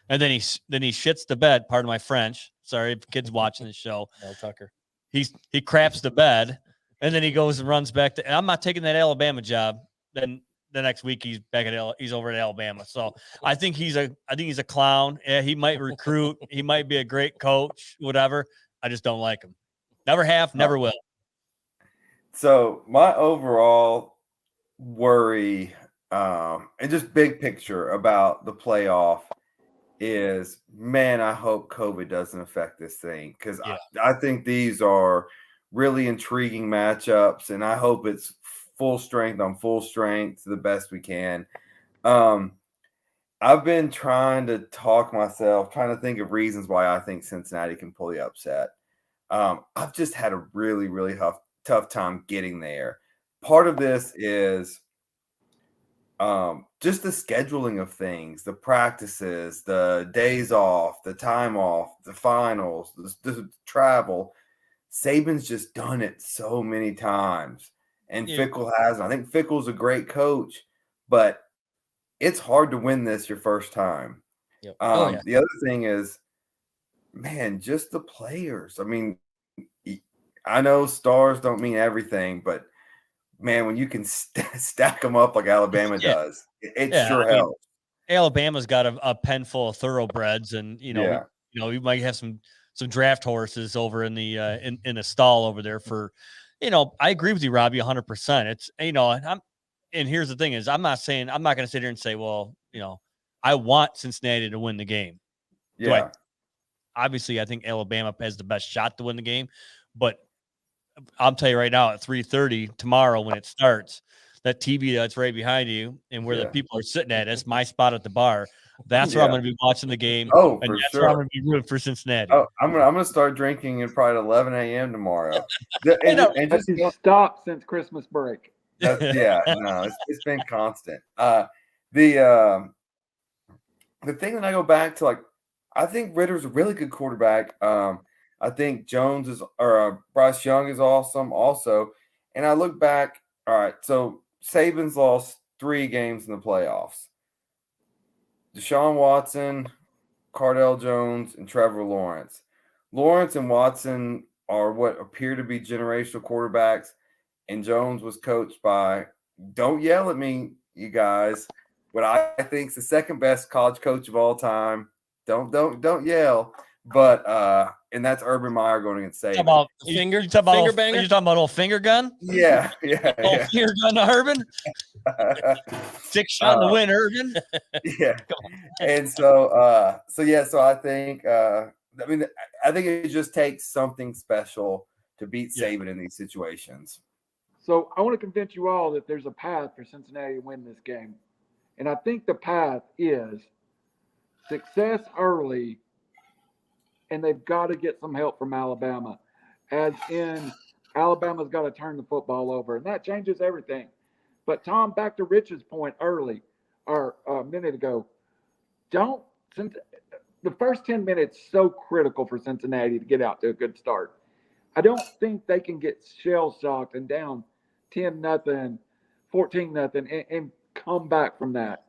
Speaker 2: And then he shits the bed. Pardon my French. Sorry if kids watching this show.
Speaker 3: Mel Tucker.
Speaker 2: He craps the bed, and then he goes and runs back to. And I'm not taking that Alabama job. Then the next week he's over at Alabama. So I think he's a clown. Yeah, he might recruit. He might be a great coach. Whatever. I just don't like him. Never have. Never will.
Speaker 4: So my overall worry, and just big picture about the playoff is, man, I hope COVID doesn't affect this thing, because I think these are really intriguing matchups, and I hope it's full strength on full strength to the best we can. I've been trying to trying to think of reasons why I think Cincinnati can pull the upset. I've just had a really, really tough time getting there. Part of this is just the scheduling of things, the practices, the days off, the time off, the finals, the travel. Saban's just done it so many times, and Fickle hasn't. I think Fickle's a great coach, but it's hard to win this your first time.
Speaker 3: Yep.
Speaker 4: The other thing is, man, just the players. I mean, I know stars don't mean everything, but man, when you can stack them up like Alabama does, it sure helps.
Speaker 2: Alabama's got a pen full of thoroughbreds, and we might have some draft horses over in the in a stall over there for, I agree with you, Robbie, 100%. It's and here's the thing is, I'm not going to sit here and say, well, I want Cincinnati to win the game.
Speaker 4: Yeah.
Speaker 2: Obviously, I think Alabama has the best shot to win the game, but I'll tell you right now, at 3:30 tomorrow when it starts, that TV that's right behind you and where the people are sitting at, that's my spot at the bar. That's where I'm going to be watching the game.
Speaker 4: Oh,
Speaker 2: and
Speaker 4: for
Speaker 2: that's
Speaker 4: sure.
Speaker 2: where I'm going to be rooting for Cincinnati.
Speaker 4: Oh, I'm gonna start drinking at probably 11 a.m. tomorrow.
Speaker 1: And just stopped since Christmas break.
Speaker 4: It's been constant. The thing that I go back to, I think Ritter's a really good quarterback. I think Bryce Young is awesome also. And I look back, all right, so Saban's lost 3 games in the playoffs. Deshaun Watson, Cardell Jones, and Trevor Lawrence. Lawrence and Watson are what appear to be generational quarterbacks, and Jones was coached by, don't yell at me, you guys, what I think is the second best college coach of all time. Don't yell. But and that's Urban Meyer going against Saban.
Speaker 2: You talking about old finger gun?
Speaker 4: Yeah.
Speaker 2: Finger gun to Urban. 6 shot to win, Urban.
Speaker 4: Yeah. And so I think I think it just takes something special to beat Saban in these situations.
Speaker 1: So I want to convince you all that there's a path for Cincinnati to win this game. And I think the path is success early, and they've got to get some help from Alabama. As in, Alabama's got to turn the football over, and that changes everything. But, Tom, back to Rich's point early, or a minute ago, the first 10 minutes so critical for Cincinnati to get out to a good start. I don't think they can get shell-shocked and down 10-0, 14-0, and come back from that.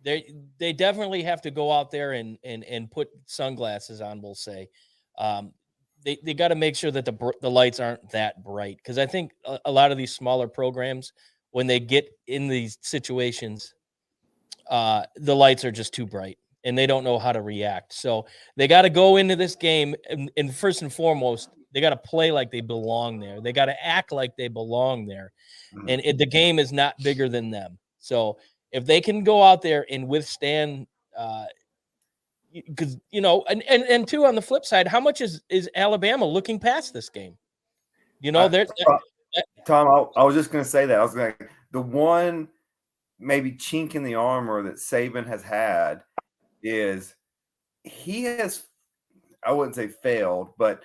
Speaker 3: They definitely have to go out there and put sunglasses on, we'll say. They got to make sure that the lights aren't that bright, because I think a lot of these smaller programs, when they get in these situations, the lights are just too bright and they don't know how to react. So they got to go into this game and first and foremost to play like they belong there. They got to act like they belong there. And the game is not bigger than them. So if they can go out there and withstand, because and two, on the flip side, how much is Alabama looking past this game? They're
Speaker 4: Tom, I was just going to say that. I was going to the one maybe chink in the armor that Saban has had is he has, I wouldn't say failed, but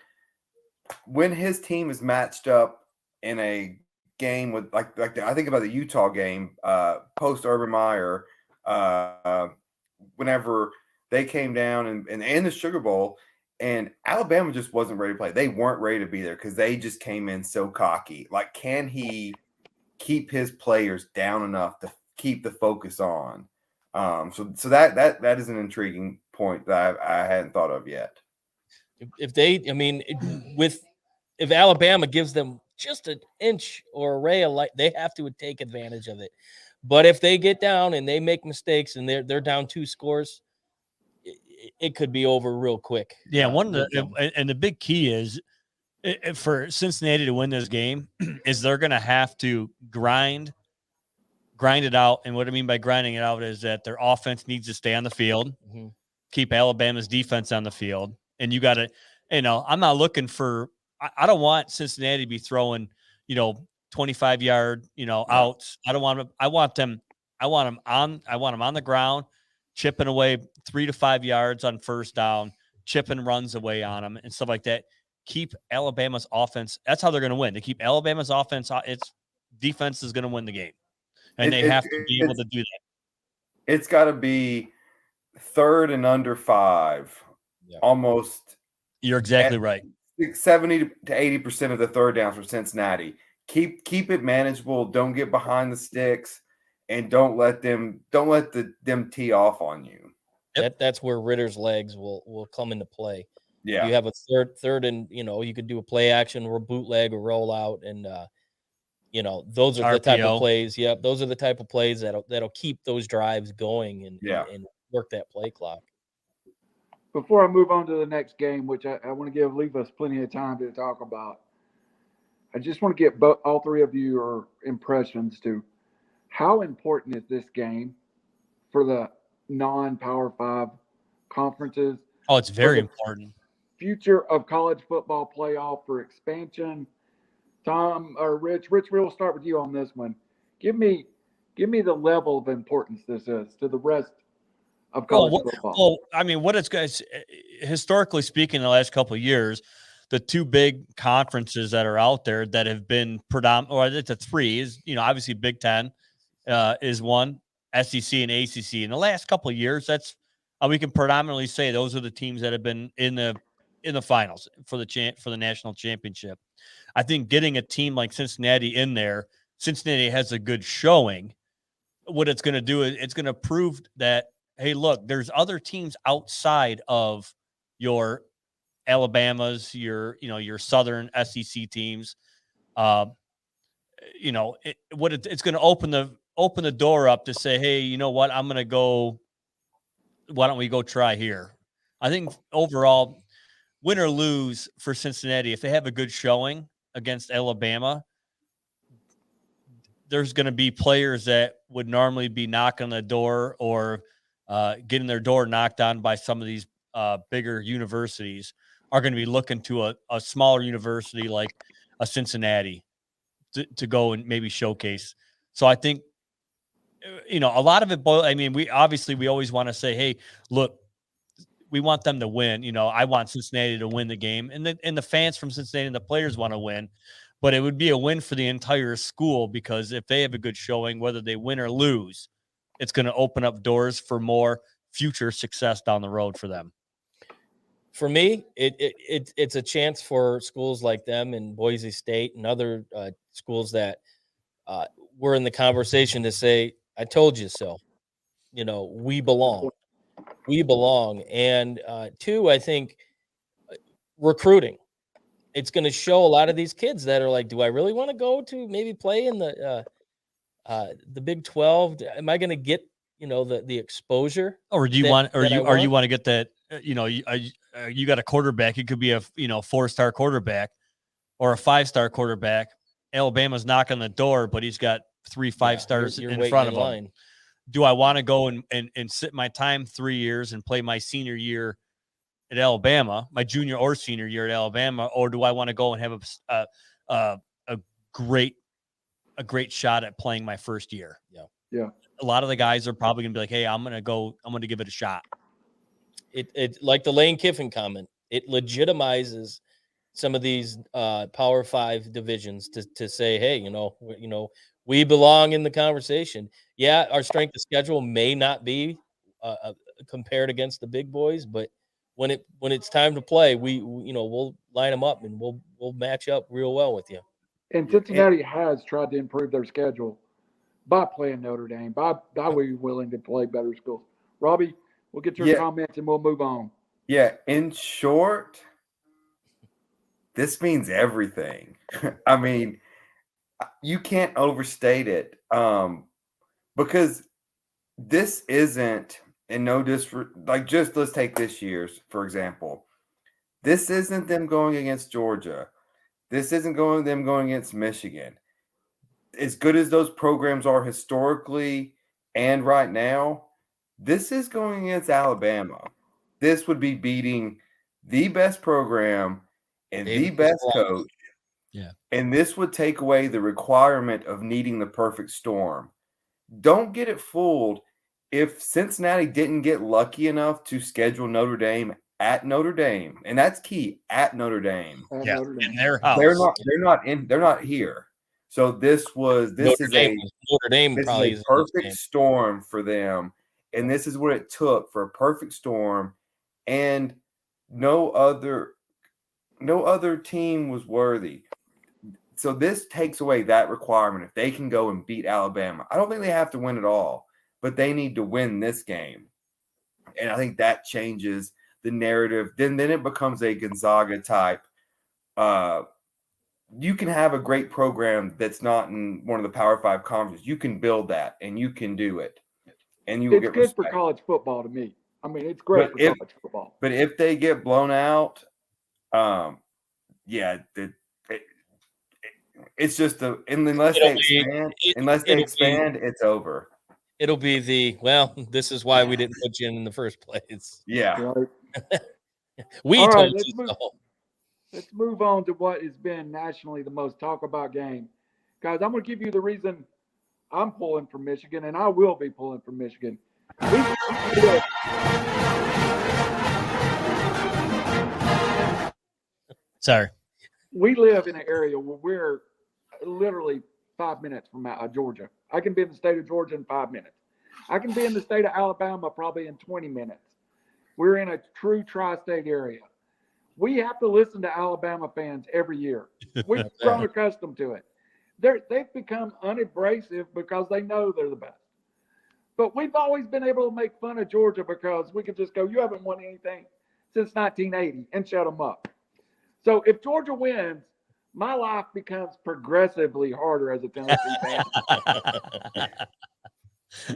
Speaker 4: when his team is matched up in a game with I think about the Utah game post Urban Meyer, whenever they came down and the Sugar Bowl, and Alabama just wasn't ready to play. They weren't ready to be there because they just came in so cocky. Like, can he keep his players down enough to keep the focus on? So that is an intriguing point that I hadn't thought of yet.
Speaker 3: If Alabama gives them just an inch or a ray of light, they have to take advantage of it. But if they get down and they make mistakes and they're down 2 scores, it could be over real quick.
Speaker 2: Yeah, and the big key is for Cincinnati to win this game is they're going to have to grind it out. And what I mean by grinding it out is that their offense needs to stay on the field, keep Alabama's defense on the field. And you got to, I'm not looking for, I don't want Cincinnati to be throwing, 25-yard, outs. I want them on the ground, chipping away 3 to 5 yards on first down, chipping runs away on them and stuff like that. Keep Alabama's offense. That's how they're going to win. To keep Alabama's offense, its defense is going to win the game. And they have to be able to do that.
Speaker 4: It's got to be 3rd and under 5, almost.
Speaker 2: You're exactly right.
Speaker 4: 70 to 80% of the third downs for Cincinnati. Keep it manageable. Don't get behind the sticks, and don't let them tee off on you.
Speaker 3: That's where Ritter's legs will come into play.
Speaker 4: Yeah,
Speaker 3: you have a third, and you could do a play action or a bootleg or roll out, and those are the type of plays. Yeah, those are the type of plays that'll keep those drives going and work that play clock.
Speaker 1: Before I move on to the next game, which I want to leave us plenty of time to talk about, I just want to get all three of your impressions to how important is this game for the non-Power 5 conferences?
Speaker 2: Oh, it's very important.
Speaker 1: Future of college football playoff for expansion. Tom or Rich, we'll start with you on this one. Give me the level of importance this is to the rest of college football.
Speaker 2: Well, I mean, what it's guys historically speaking, in the last couple of years, the 2 big conferences that are out there that have been predominant, or it's a 3 is, obviously Big Ten is one, SEC and ACC. In the last couple of years, that's we can predominantly say those are the teams that have been in the finals for the national championship. I think getting a team like Cincinnati in there, Cincinnati has a good showing. What it's going to do is it's going to prove that, hey, look, there's other teams outside of your Alabamas, your Southern SEC teams. It's going to open the door up to say, hey, you know what? I'm going to go. Why don't we go try here? I think overall, win or lose for Cincinnati, if they have a good showing against Alabama, there's going to be players that would normally be knocking on the door or getting their door knocked on by some of these bigger universities are going to be looking to a smaller university like a Cincinnati to go and maybe showcase. So I think, a lot of it, we always want to say, hey, look, we want them to win. I want Cincinnati to win the game, and the fans from Cincinnati and the players want to win, but it would be a win for the entire school because if they have a good showing, whether they win or lose, it's going to open up doors for more future success down the road for them.
Speaker 3: For me, it's a chance for schools like them and Boise State and other schools that were in the conversation to say, I told you so. We belong. We belong. And 2, I think recruiting. It's going to show a lot of these kids that are like, do I really want to go to maybe play in the Big 12? Am I going to get, the exposure?
Speaker 2: Or do you want, or you want to get that, you got a quarterback. It could be a 4-star quarterback or a 5-star quarterback. Alabama's knocking on the door, but he's got 3 5-stars
Speaker 3: you're
Speaker 2: in
Speaker 3: waiting
Speaker 2: front of him.
Speaker 3: line.
Speaker 2: Do I want to go and sit my time 3 years and play my senior year at Alabama, my junior or senior year at Alabama, or do I want to go and have a great shot at playing my first year?
Speaker 1: Yeah.
Speaker 2: A lot of the guys are probably going to be like, hey, I'm going to give it a shot.
Speaker 3: It like the Lane Kiffin comment, it legitimizes some of these Power 5 divisions to say, hey, we belong in the conversation. Yeah, our strength of schedule may not be compared against the big boys, but when it's time to play, we'll line them up and we'll match up real well with you.
Speaker 1: And Cincinnati has tried to improve their schedule by playing Notre Dame, by we willing to play better schools. Robbie, we'll get your comments and we'll move on.
Speaker 4: Yeah, in short, this means everything. I mean, you can't overstate it because this isn't, and no like just let's take this year's, for example. This isn't them going against Georgia. This isn't them going against Michigan. As good as those programs are historically and right now, this is going against Alabama. This would be beating the best program and the best coach.
Speaker 2: Yeah.
Speaker 4: And this would take away the requirement of needing the perfect storm. Don't get it fooled. If Cincinnati didn't get lucky enough to schedule Notre Dame at Notre Dame, and that's key, at Notre Dame.
Speaker 2: In their house.
Speaker 4: They're not here. So this is a perfect storm for them. And this is what it took for a perfect storm. And no other team was worthy. So this takes away that requirement. If they can go and beat Alabama, I don't think they have to win it all, but they need to win this game. And I think that changes the narrative. Then it becomes a Gonzaga type. You can have a great program that's not in one of the Power 5 conferences. You can build that, and you can do it. And you will get
Speaker 1: good
Speaker 4: respect.
Speaker 1: for college football to me. I mean, it's great for college football.
Speaker 4: But if they get blown out, it's just unless they expand, it's over.
Speaker 3: It'll be this is why we didn't put you in the first place.
Speaker 4: Yeah.
Speaker 1: Right?
Speaker 3: We told you so.
Speaker 1: Let's move on to what has been nationally the most talked about game. Guys, I'm going to give you the reason I'm pulling for Michigan, and I will be pulling for Michigan.
Speaker 2: Sorry.
Speaker 1: We live in an area where we're literally 5 minutes from Georgia. I can be in the state of Georgia in 5 minutes. I can be in the state of Alabama probably in 20 minutes. We're in a true tri-state area. We have to listen to Alabama fans every year. We've grown accustomed to it. They've become unabrasive because they know they're the best. But we've always been able to make fun of Georgia because we could just go, you haven't won anything since 1980, and shut them up. So if Georgia wins, my life becomes progressively harder as a Tennessee fan.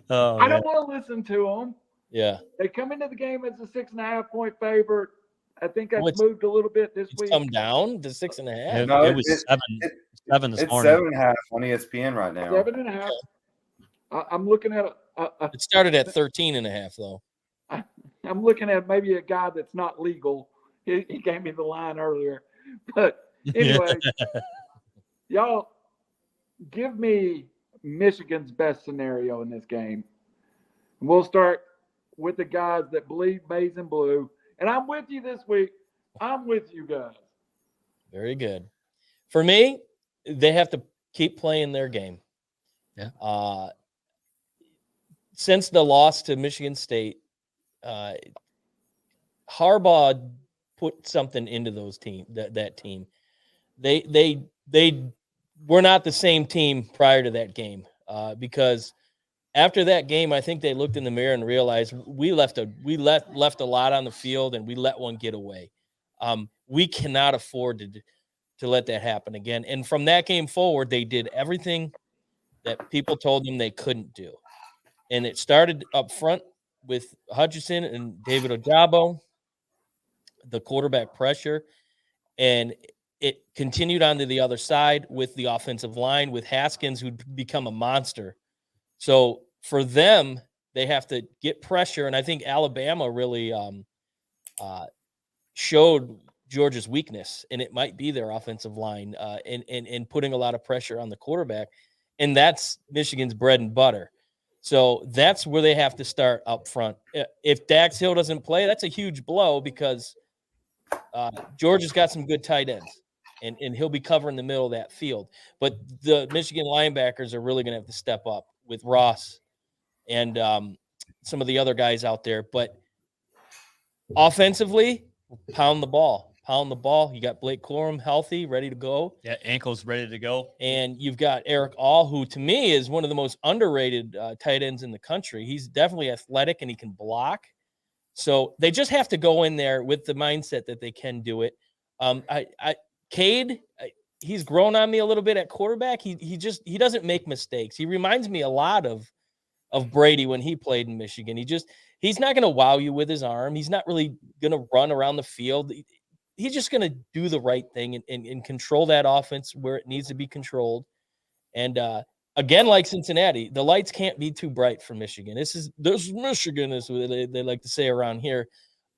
Speaker 1: I don't want to listen to them.
Speaker 3: Yeah.
Speaker 1: They come into the game as a 6.5-point favorite. I think I've moved a little bit this week.
Speaker 3: Come down to 6.5.
Speaker 4: No,
Speaker 2: it was 7 this morning.
Speaker 4: It's 7.5 on ESPN right now.
Speaker 1: 7.5. I'm looking at
Speaker 3: it started at 13.5 though.
Speaker 1: I'm looking at maybe a guy that's not legal. He gave me the line earlier. But anyway, y'all give me Michigan's best scenario in this game. And we'll start with the guys that bleed maize and blue. And I'm with you this week. I'm with you guys.
Speaker 3: Very good. For me, they have to keep playing their game.
Speaker 2: Yeah.
Speaker 3: Since the loss to Michigan State, Harbaugh put something into those that team. They were not the same team prior to that game because after that game, I think they looked in the mirror and realized we left a lot on the field and we let one get away. We cannot afford to let that happen again. And from that game forward, they did everything that people told them they couldn't do. And it started up front with Hutchinson and David Ojabo. the quarterback pressure, and it continued onto the other side with the offensive line with Haskins, who'd become a monster. So for them, they have to get pressure, and I think Alabama really showed Georgia's weakness, and it might be their offensive line and putting a lot of pressure on the quarterback, and that's Michigan's bread and butter. So that's where they have to start up front. If Dax Hill doesn't play, that's a huge blow because Georgia's got some good tight ends, and he'll be covering the middle of that field. But the Michigan linebackers are really going to have to step up with Ross and some of the other guys out there. But offensively, pound the ball. You got Blake Corum healthy, ready to go.
Speaker 2: Yeah, ankles ready to go.
Speaker 3: And you've got Eric All, who to me is one of the most underrated tight ends in the country. He's definitely athletic and he can block. So they just have to go in there with the mindset that they can do it. Cade, he's grown on me a little bit at quarterback. He doesn't make mistakes. He reminds me a lot of Brady when he played in Michigan. He's not going to wow you with his arm. He's not really going to run around the field. He's just going to do the right thing and control that offense where it needs to be controlled. And again, like Cincinnati, the lights can't be too bright for Michigan. This is Michigan, is what they like to say around here.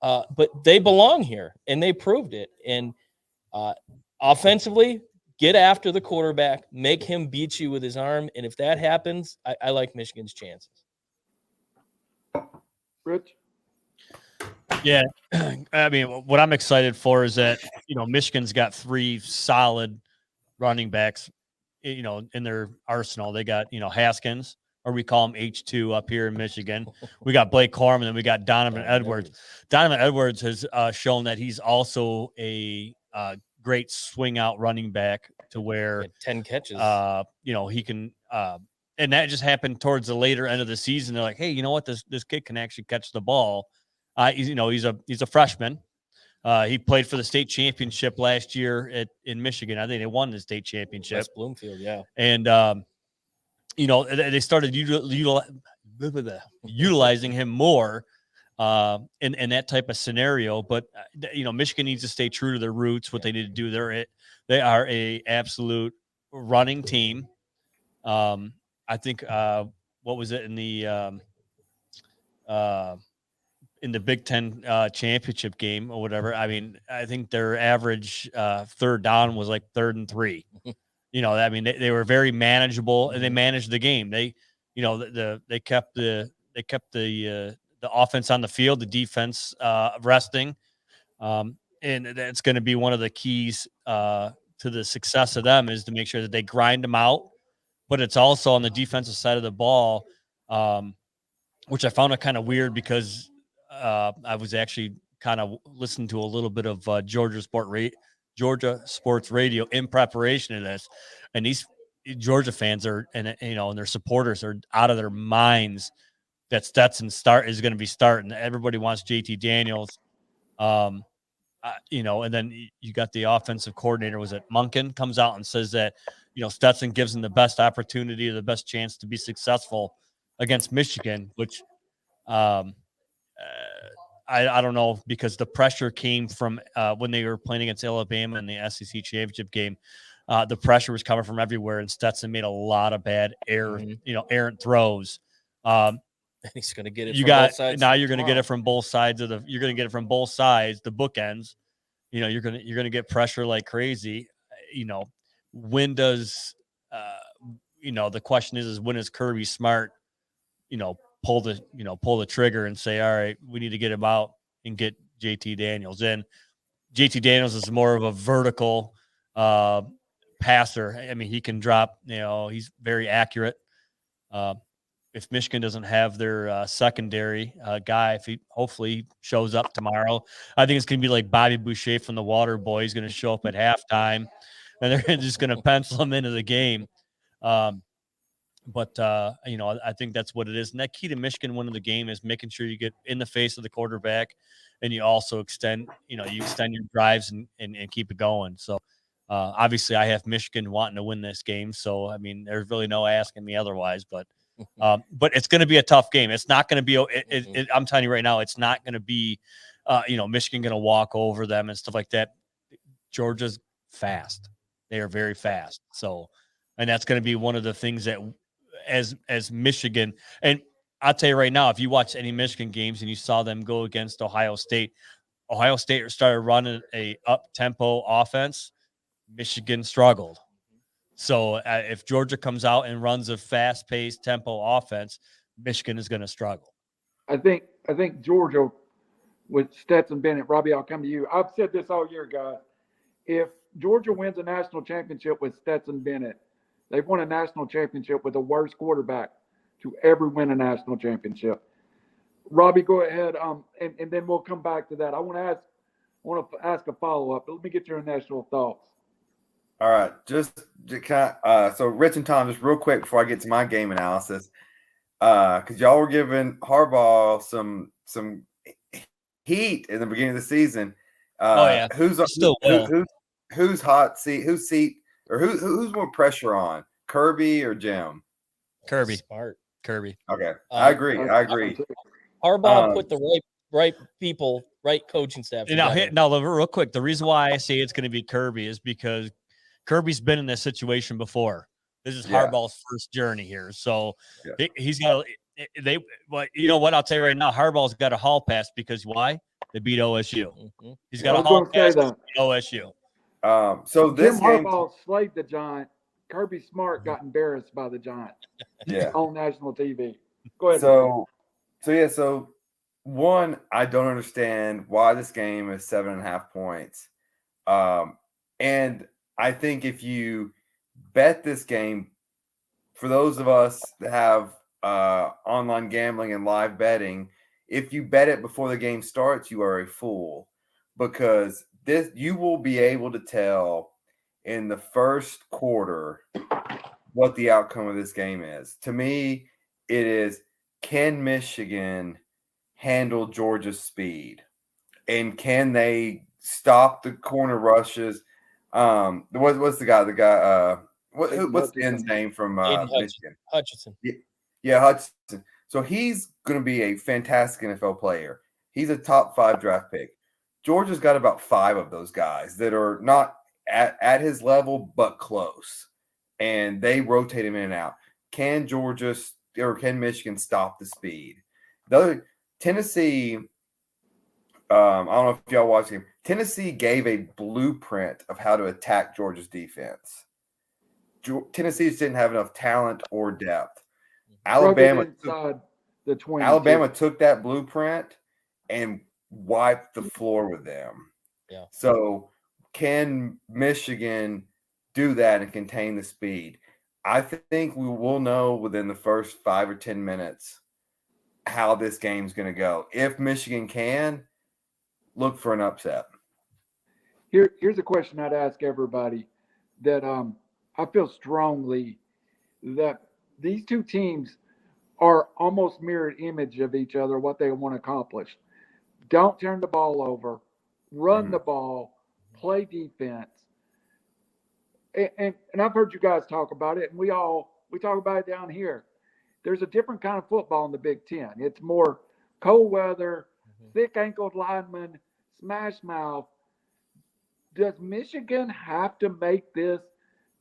Speaker 3: But they belong here, and they proved it. And offensively, get after the quarterback, make him beat you with his arm. And if that happens, I like Michigan's chances.
Speaker 1: Rich?
Speaker 2: Yeah, I mean, what I'm excited for is that, Michigan's got 3 solid running backs, in their arsenal. They got, Haskins, or we call him H2 up here in Michigan. We got Blake Corum, and then we got Donovan Edwards. Donovan Edwards has shown that he's also a great swing out running back to where
Speaker 3: 10 catches.
Speaker 2: He can and that just happened towards the later end of the season. They're like, hey, you know what? This kid can actually catch the ball. He's a freshman. He played for the state championship last year in Michigan. I think they won the state championship.
Speaker 3: West Bloomfield, yeah.
Speaker 2: And they started utilizing him more in that type of scenario. But Michigan needs to stay true to their roots. What they need to do, they are a absolute running team. I think what was it in the Big Ten championship game or whatever? I mean, I think their average third down was like 3rd and 3. I mean, they were very manageable, and they managed the game. They kept the offense on the field, the defense resting, and that's going to be one of the keys to the success of them, is to make sure that they grind them out. But it's also on the defensive side of the ball, which I found it kind of weird because I was actually kind of listening to a little bit of Georgia Sports Radio in preparation of this, and these Georgia fans and their supporters are out of their minds that Stetson is going to be starting. Everybody wants JT Daniels, and then you got the offensive coordinator, was it Monken, comes out and says that Stetson gives them the best opportunity, or the best chance to be successful against Michigan, which I don't know, because the pressure came from when they were playing against Alabama in the SEC championship game. The pressure was coming from everywhere, and Stetson made a lot of bad errant throws.
Speaker 3: He's going to get it. Both sides
Speaker 2: now you're going to get it from both sides you're going to get it from both sides, the bookends. You're going to get pressure like crazy. When does the question is when is Kirby Smart pull the trigger and say, all right, we need to get him out and get JT Daniels in. JT Daniels is more of a vertical passer. I mean, he can drop, he's very accurate. If Michigan doesn't have their secondary guy, if he hopefully shows up tomorrow, I think it's going to be like Bobby Boucher from the Water Boy. He's going to show up at halftime, and they're just going to pencil him into the game. But I think that's what it is. And that key to Michigan winning the game is making sure you get in the face of the quarterback, and you also extend your drives and keep it going. So obviously I have Michigan wanting to win this game. So, I mean, there's really no asking me otherwise, but it's going to be a tough game. It's not going to be, I'm telling you right now, it's not going to be Michigan going to walk over them and stuff like that. Georgia's fast. They are very fast. So, and that's going to be one of the things that as Michigan, and I'll tell you right now, if you watch any Michigan games and you saw them go against Ohio State started running a up-tempo offense. Michigan struggled. So if Georgia comes out and runs a fast-paced tempo offense, Michigan is going to struggle.
Speaker 1: I think Georgia with Stetson Bennett, Robbie, I'll come to you. I've said this all year, guys. If Georgia wins a national championship with Stetson Bennett, they've won a national championship with the worst quarterback to ever win a national championship. Robbie, go ahead, and then we'll come back to that. I want to ask a follow-up, but let me get your initial thoughts.
Speaker 4: All right, so Rich and Tom, just real quick before I get to my game analysis, because y'all were giving Harbaugh some heat in the beginning of the season. Who's hot seat? Who's more pressure on, Kirby or Jim?
Speaker 2: Kirby.
Speaker 3: Smart.
Speaker 2: Kirby.
Speaker 4: Okay, I agree.
Speaker 3: Harbaugh put the right people, right coaching staff.
Speaker 2: Now, real quick, the reason why I say it's going to be Kirby is because Kirby's been in this situation before. This is Harbaugh's first journey here, so he's got. But you know what? I'll tell you right now, Harbaugh's got a hall pass because why? They beat OSU.
Speaker 3: Mm-hmm.
Speaker 2: He's got a hall pass to OSU.
Speaker 4: So this
Speaker 1: Jim Harbaugh slayed the Giant. Kirby Smart got embarrassed by the Giant.
Speaker 4: Yeah.
Speaker 1: On national TV. Go ahead.
Speaker 4: So one, I don't understand why this game is 7.5 points. And I think if you bet this game, for those of us that have online gambling and live betting, if you bet it before the game starts, you are a fool, because you will be able to tell in the first quarter what the outcome of this game is. To me, it is, can Michigan handle Georgia's speed? And can they stop the corner rushes? What's the guy? What's the end's name from Michigan?
Speaker 3: Hutchinson.
Speaker 4: Yeah, Hutchinson. So he's going to be a fantastic NFL player. He's a top 5 draft pick. Georgia's got about 5 of those guys that are not at his level, but close. And they rotate him in and out. Can Michigan stop the speed? The other, Tennessee, I don't know if y'all watched him. Tennessee gave a blueprint of how to attack Georgia's defense. Tennessee just didn't have enough talent or depth. Alabama took that blueprint and wiped the floor with them.
Speaker 3: Yeah.
Speaker 4: So can Michigan do that and contain the speed? I think we will know within the first 5 or 10 minutes how this game's going to go. If Michigan can, look for an upset.
Speaker 1: Here's a question I'd ask everybody that I feel strongly that these two teams are almost mirrored image of each other, what they want to accomplish. Don't turn the ball over, run the ball, play defense. And I've heard you guys talk about it, and we talk about it down here. There's a different kind of football in the Big Ten. It's more cold weather, thick-ankled linemen, smash mouth. Does Michigan have to make this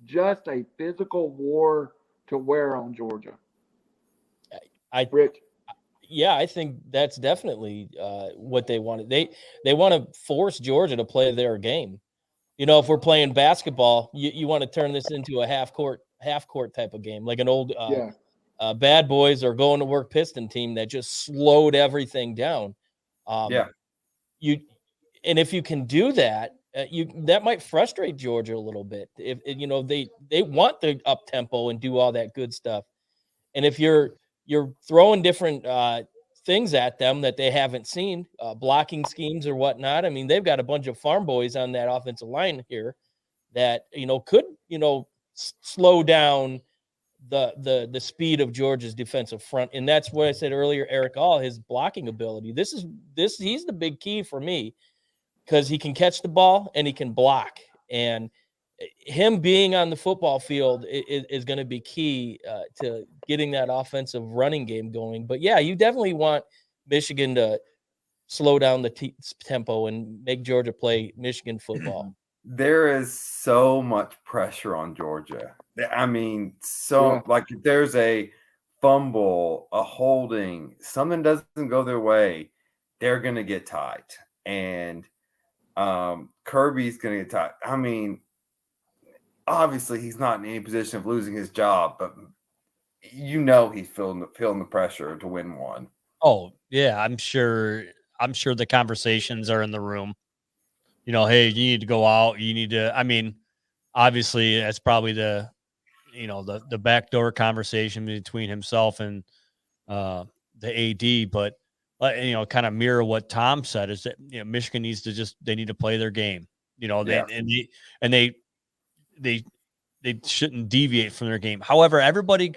Speaker 1: just a physical war to wear on Georgia?
Speaker 3: Rich? Yeah, I think that's definitely what they want. They want to force Georgia to play their game. You know, if we're playing basketball, you want to turn this into a half court type of game, like an old Bad Boys or Going to Work Piston team that just slowed everything down. And if you can do that, that might frustrate Georgia a little bit. If you know they want the up tempo and do all that good stuff, and if you're throwing different things at them that they haven't seen, blocking schemes or whatnot. I mean, they've got a bunch of farm boys on that offensive line here that could slow down the speed of Georgia's defensive front, and that's what I said earlier. Eric All, his blocking ability. He's the big key for me, because he can catch the ball and he can block, and him being on the football field is going to be key to getting that offensive running game going. But yeah, you definitely want Michigan to slow down the tempo and make Georgia play Michigan football.
Speaker 4: There is so much pressure on Georgia. I mean,
Speaker 1: Yeah.
Speaker 4: like if there's a fumble, a holding, something doesn't go their way, they're gonna get tight. And Kirby's gonna get tight. I mean, obviously he's not in any position of losing his job, but he's feeling the pressure to win one.
Speaker 2: Oh, yeah, I'm sure the conversations are in the room. Hey, you need to go out. You need to, I mean, obviously that's probably the backdoor conversation between himself and the AD, but kind of mirror what Tom said is that Michigan needs to they need to play their game. They shouldn't deviate from their game. However, everybody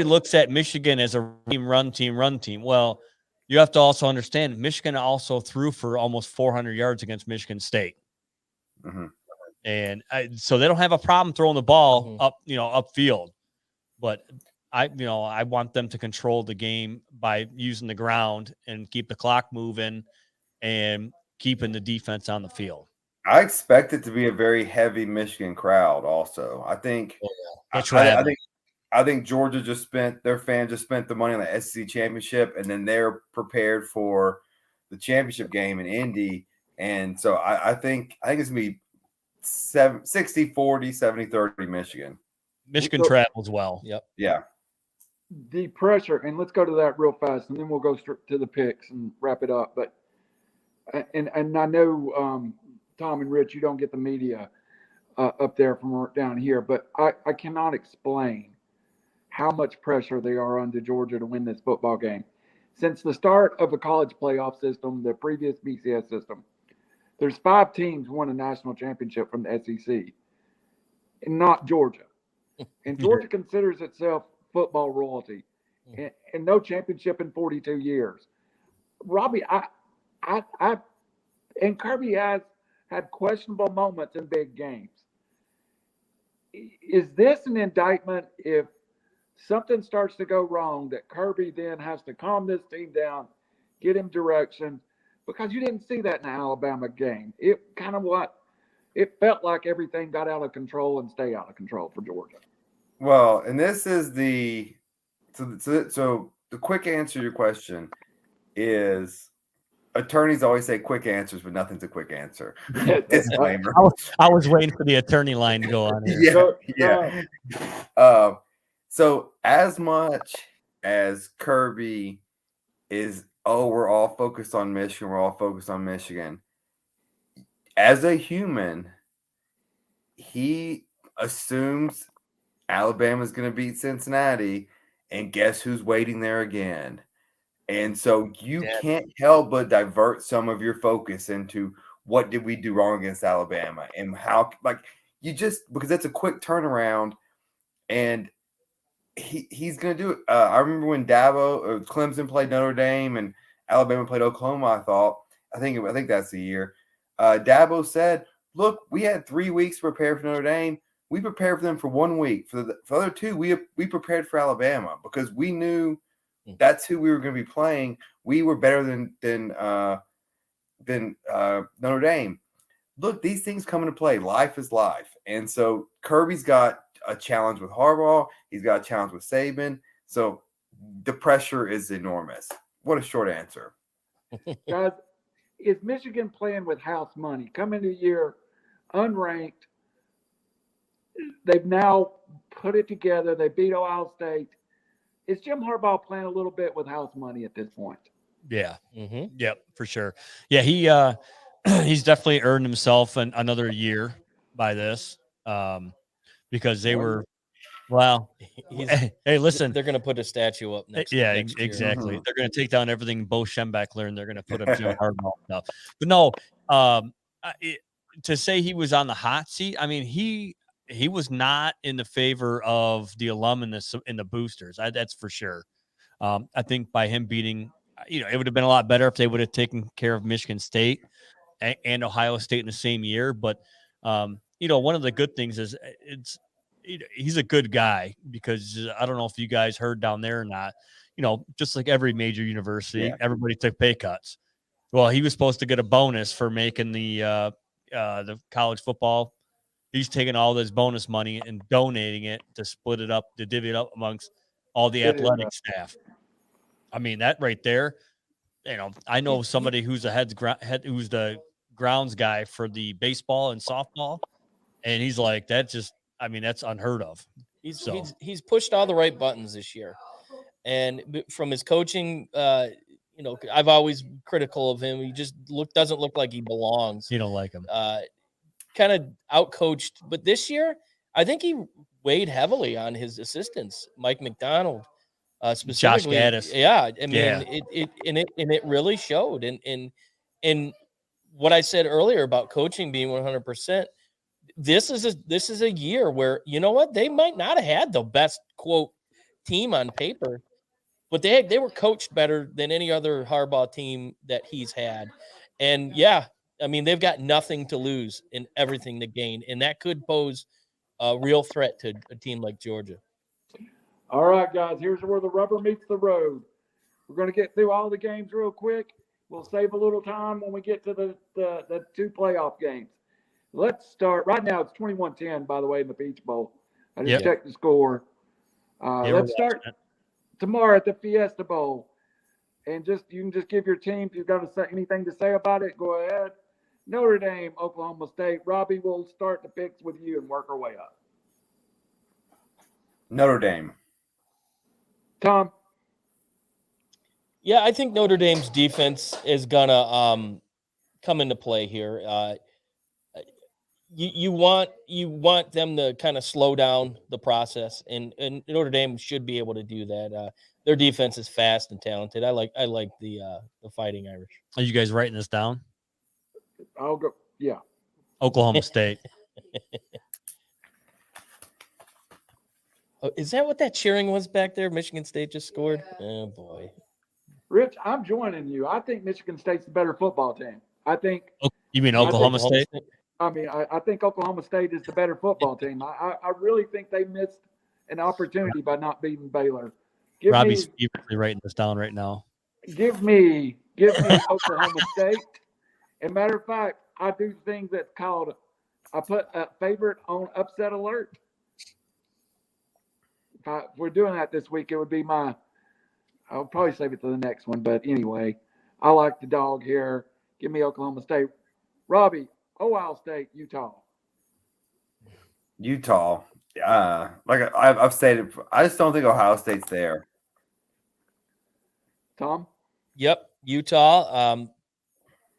Speaker 2: looks at Michigan as a run team. Well, you have to also understand Michigan also threw for almost 400 yards against Michigan State.
Speaker 4: Mm-hmm.
Speaker 2: And so they don't have a problem throwing the ball upfield, but I want them to control the game by using the ground and keep the clock moving and keeping the defense on the field.
Speaker 4: I expect it to be a very heavy Michigan crowd. Also, I think, I think Georgia their fans just spent the money on the SEC championship, and then they're prepared for the championship game in Indy. And so I think it's gonna be 60-40, 70-30 Michigan.
Speaker 2: Michigan travels well.
Speaker 3: Yep.
Speaker 4: Yeah.
Speaker 1: The pressure, and let's go to that real fast, and then we'll go straight to the picks and wrap it up. But and I know Tom and Rich, you don't get the media up there from down here, but I cannot explain how much pressure they are under Georgia to win this football game. Since the start of the college playoff system, the previous BCS system, there's 5 teams won a national championship from the SEC, and not Georgia. And Georgia considers itself football royalty, and no championship in 42 years. Robbie, and Kirby has had questionable moments in big games. Is this an indictment if something starts to go wrong that Kirby then has to calm this team down, get him direction? Because you didn't see that in the Alabama game. It felt like everything got out of control and stay out of control for Georgia.
Speaker 4: Well, and this is so the quick answer to your question is attorneys always say quick answers, but nothing's a quick answer. Disclaimer.
Speaker 2: I was waiting for the attorney line to go on here.
Speaker 4: Yeah. So as much as Kirby is, we're all focused on Michigan. As a human, he assumes Alabama's going to beat Cincinnati, and guess who's waiting there again? And so you can't help but divert some of your focus into what did we do wrong against Alabama and how, because it's a quick turnaround, and he's going to do it. I remember when Clemson played Notre Dame and Alabama played Oklahoma. I think that's the year. Dabo said, "Look, we had 3 weeks to prepare for Notre Dame. We prepared for them for 1 week. For the other 2, we prepared for Alabama because we knew that's who we were going to be playing. We were better than Notre Dame. Look, these things come into play. Life is life, and so Kirby's got a challenge with Harbaugh. He's got a challenge with Saban. So the pressure is enormous. What a short answer,
Speaker 1: guys. Is Michigan playing with house money? Coming to the year unranked. They've now put it together. They beat Ohio State. Is Jim Harbaugh playing a little bit with house money at this point?
Speaker 2: Yeah. Mm-hmm. Yep, for sure. Yeah, he's definitely earned himself another year by this because they were. Well, hey, listen.
Speaker 3: They're going to put a statue up next.
Speaker 2: Yeah,
Speaker 3: next
Speaker 2: exactly.
Speaker 3: Year.
Speaker 2: They're going to take down everything Bo Schembech learned. They're going to put up Jim Harbaugh stuff. But no, to say he was on the hot seat, I mean, he was not in the favor of the alum and the boosters. That's for sure. I think by him beating, it would have been a lot better if they would have taken care of Michigan State and Ohio State in the same year. But one of the good things is he's a good guy because I don't know if you guys heard down there or not, just like every major university, everybody took pay cuts. Well, he was supposed to get a bonus for making the college football. He's taking all this bonus money and donating it to split it up, to divvy it up amongst all the athletic staff. I mean, that right there, I know somebody who's who's the grounds guy for the baseball and softball, and he's like, that's unheard of.
Speaker 3: He's pushed all the right buttons this year, and from his coaching, I've always critical of him. He just doesn't look like he belongs.
Speaker 2: You don't like him.
Speaker 3: Kind of outcoached, but this year I think he weighed heavily on his assistants, Mike McDonald, specifically.
Speaker 2: Josh Gaddis.
Speaker 3: Yeah, I mean, it really showed. And what I said earlier about coaching being 100%, this is a year where, you know what, they might not have had the best quote team on paper, but they were coached better than any other Harbaugh team that he's had. And yeah, I mean, they've got nothing to lose and everything to gain, and that could pose a real threat to a team like Georgia.
Speaker 1: All right, guys, here's where the rubber meets the road. We're going to get through all the games real quick. We'll save a little time when we get to the two playoff games. Let's start. Right now, it's 21-10, by the way, in the Peach Bowl. I just checked the score. Let's start tomorrow at the Fiesta Bowl. And you can just give your team, if you've got anything to say about it, go ahead. Notre Dame, Oklahoma State. Robbie, we'll start the picks with you and work our way up.
Speaker 4: Notre Dame.
Speaker 1: Tom?
Speaker 3: Yeah, I think Notre Dame's defense is gonna come into play here. You want them to kind of slow down the process, and Notre Dame should be able to do that. Their defense is fast and talented. I like the Fighting Irish.
Speaker 2: Are you guys writing this down?
Speaker 1: I'll go. Yeah.
Speaker 2: Oklahoma State.
Speaker 3: Oh, is that what that cheering was back there? Michigan State just scored. Oh boy.
Speaker 1: Rich, I'm joining you. I think Michigan State's the better football team.
Speaker 2: You mean Oklahoma State?
Speaker 1: I think Oklahoma State is the better football team. I really think they missed an opportunity by not beating Baylor.
Speaker 2: Robbie's writing this down right now.
Speaker 1: Give me Oklahoma State. And matter of fact, I do things that's called, I put a favorite on upset alert. If we're doing that this week, it would be I'll probably save it to the next one. But anyway, I like the dog here. Give me Oklahoma State. Robbie, Ohio State, Utah.
Speaker 4: Like I've stated, I just don't think Ohio State's there.
Speaker 1: Tom?
Speaker 3: Yep, Utah.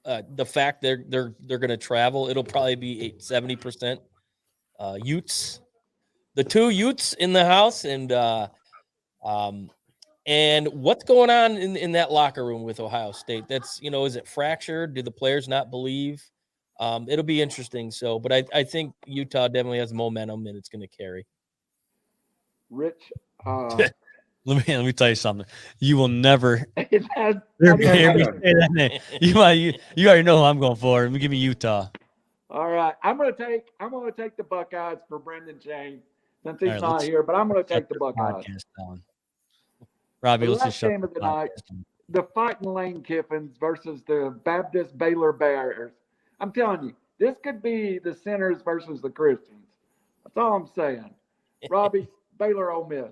Speaker 3: The fact they're going to travel, it'll probably be 70% Utes. The two Utes in the house, and what's going on in that locker room with Ohio State? That's, is it fractured? Do the players not believe? It'll be interesting. So, but I think Utah definitely has momentum, and it's going to carry.
Speaker 1: Rich,
Speaker 2: let me tell you something. You will never hear
Speaker 1: you
Speaker 2: me say that name. You already know who I'm going for. Give me Utah.
Speaker 1: All right, I'm gonna take the Buckeyes for Brendan Shane since he's not here, but I'm gonna take the Buckeyes.
Speaker 2: Robbie,
Speaker 1: the
Speaker 2: let's just shut
Speaker 1: game of the night. The Fighting Lane Kiffins versus the Baptist Baylor Bears. I'm telling you, this could be the sinners versus the Christians. That's all I'm saying. Robbie, Baylor, Ole Miss.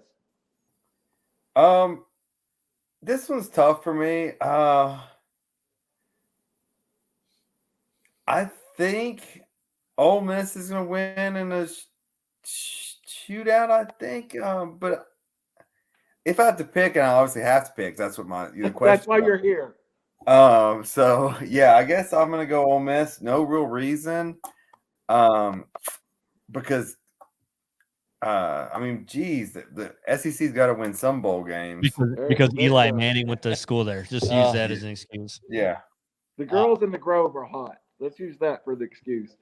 Speaker 4: This one's tough for me. I think Ole Miss is going to win in a shootout, I think. But if I have to pick, and I obviously have to pick, that's what the question.
Speaker 1: That's why you're here.
Speaker 4: So yeah, I guess I'm going to go Ole Miss. No real reason. Because the SEC's got to win some bowl games.
Speaker 2: Because Eli Manning went to school there. Just use that as an excuse.
Speaker 4: Yeah.
Speaker 1: The girls in the Grove are hot. Let's use that for the excuse.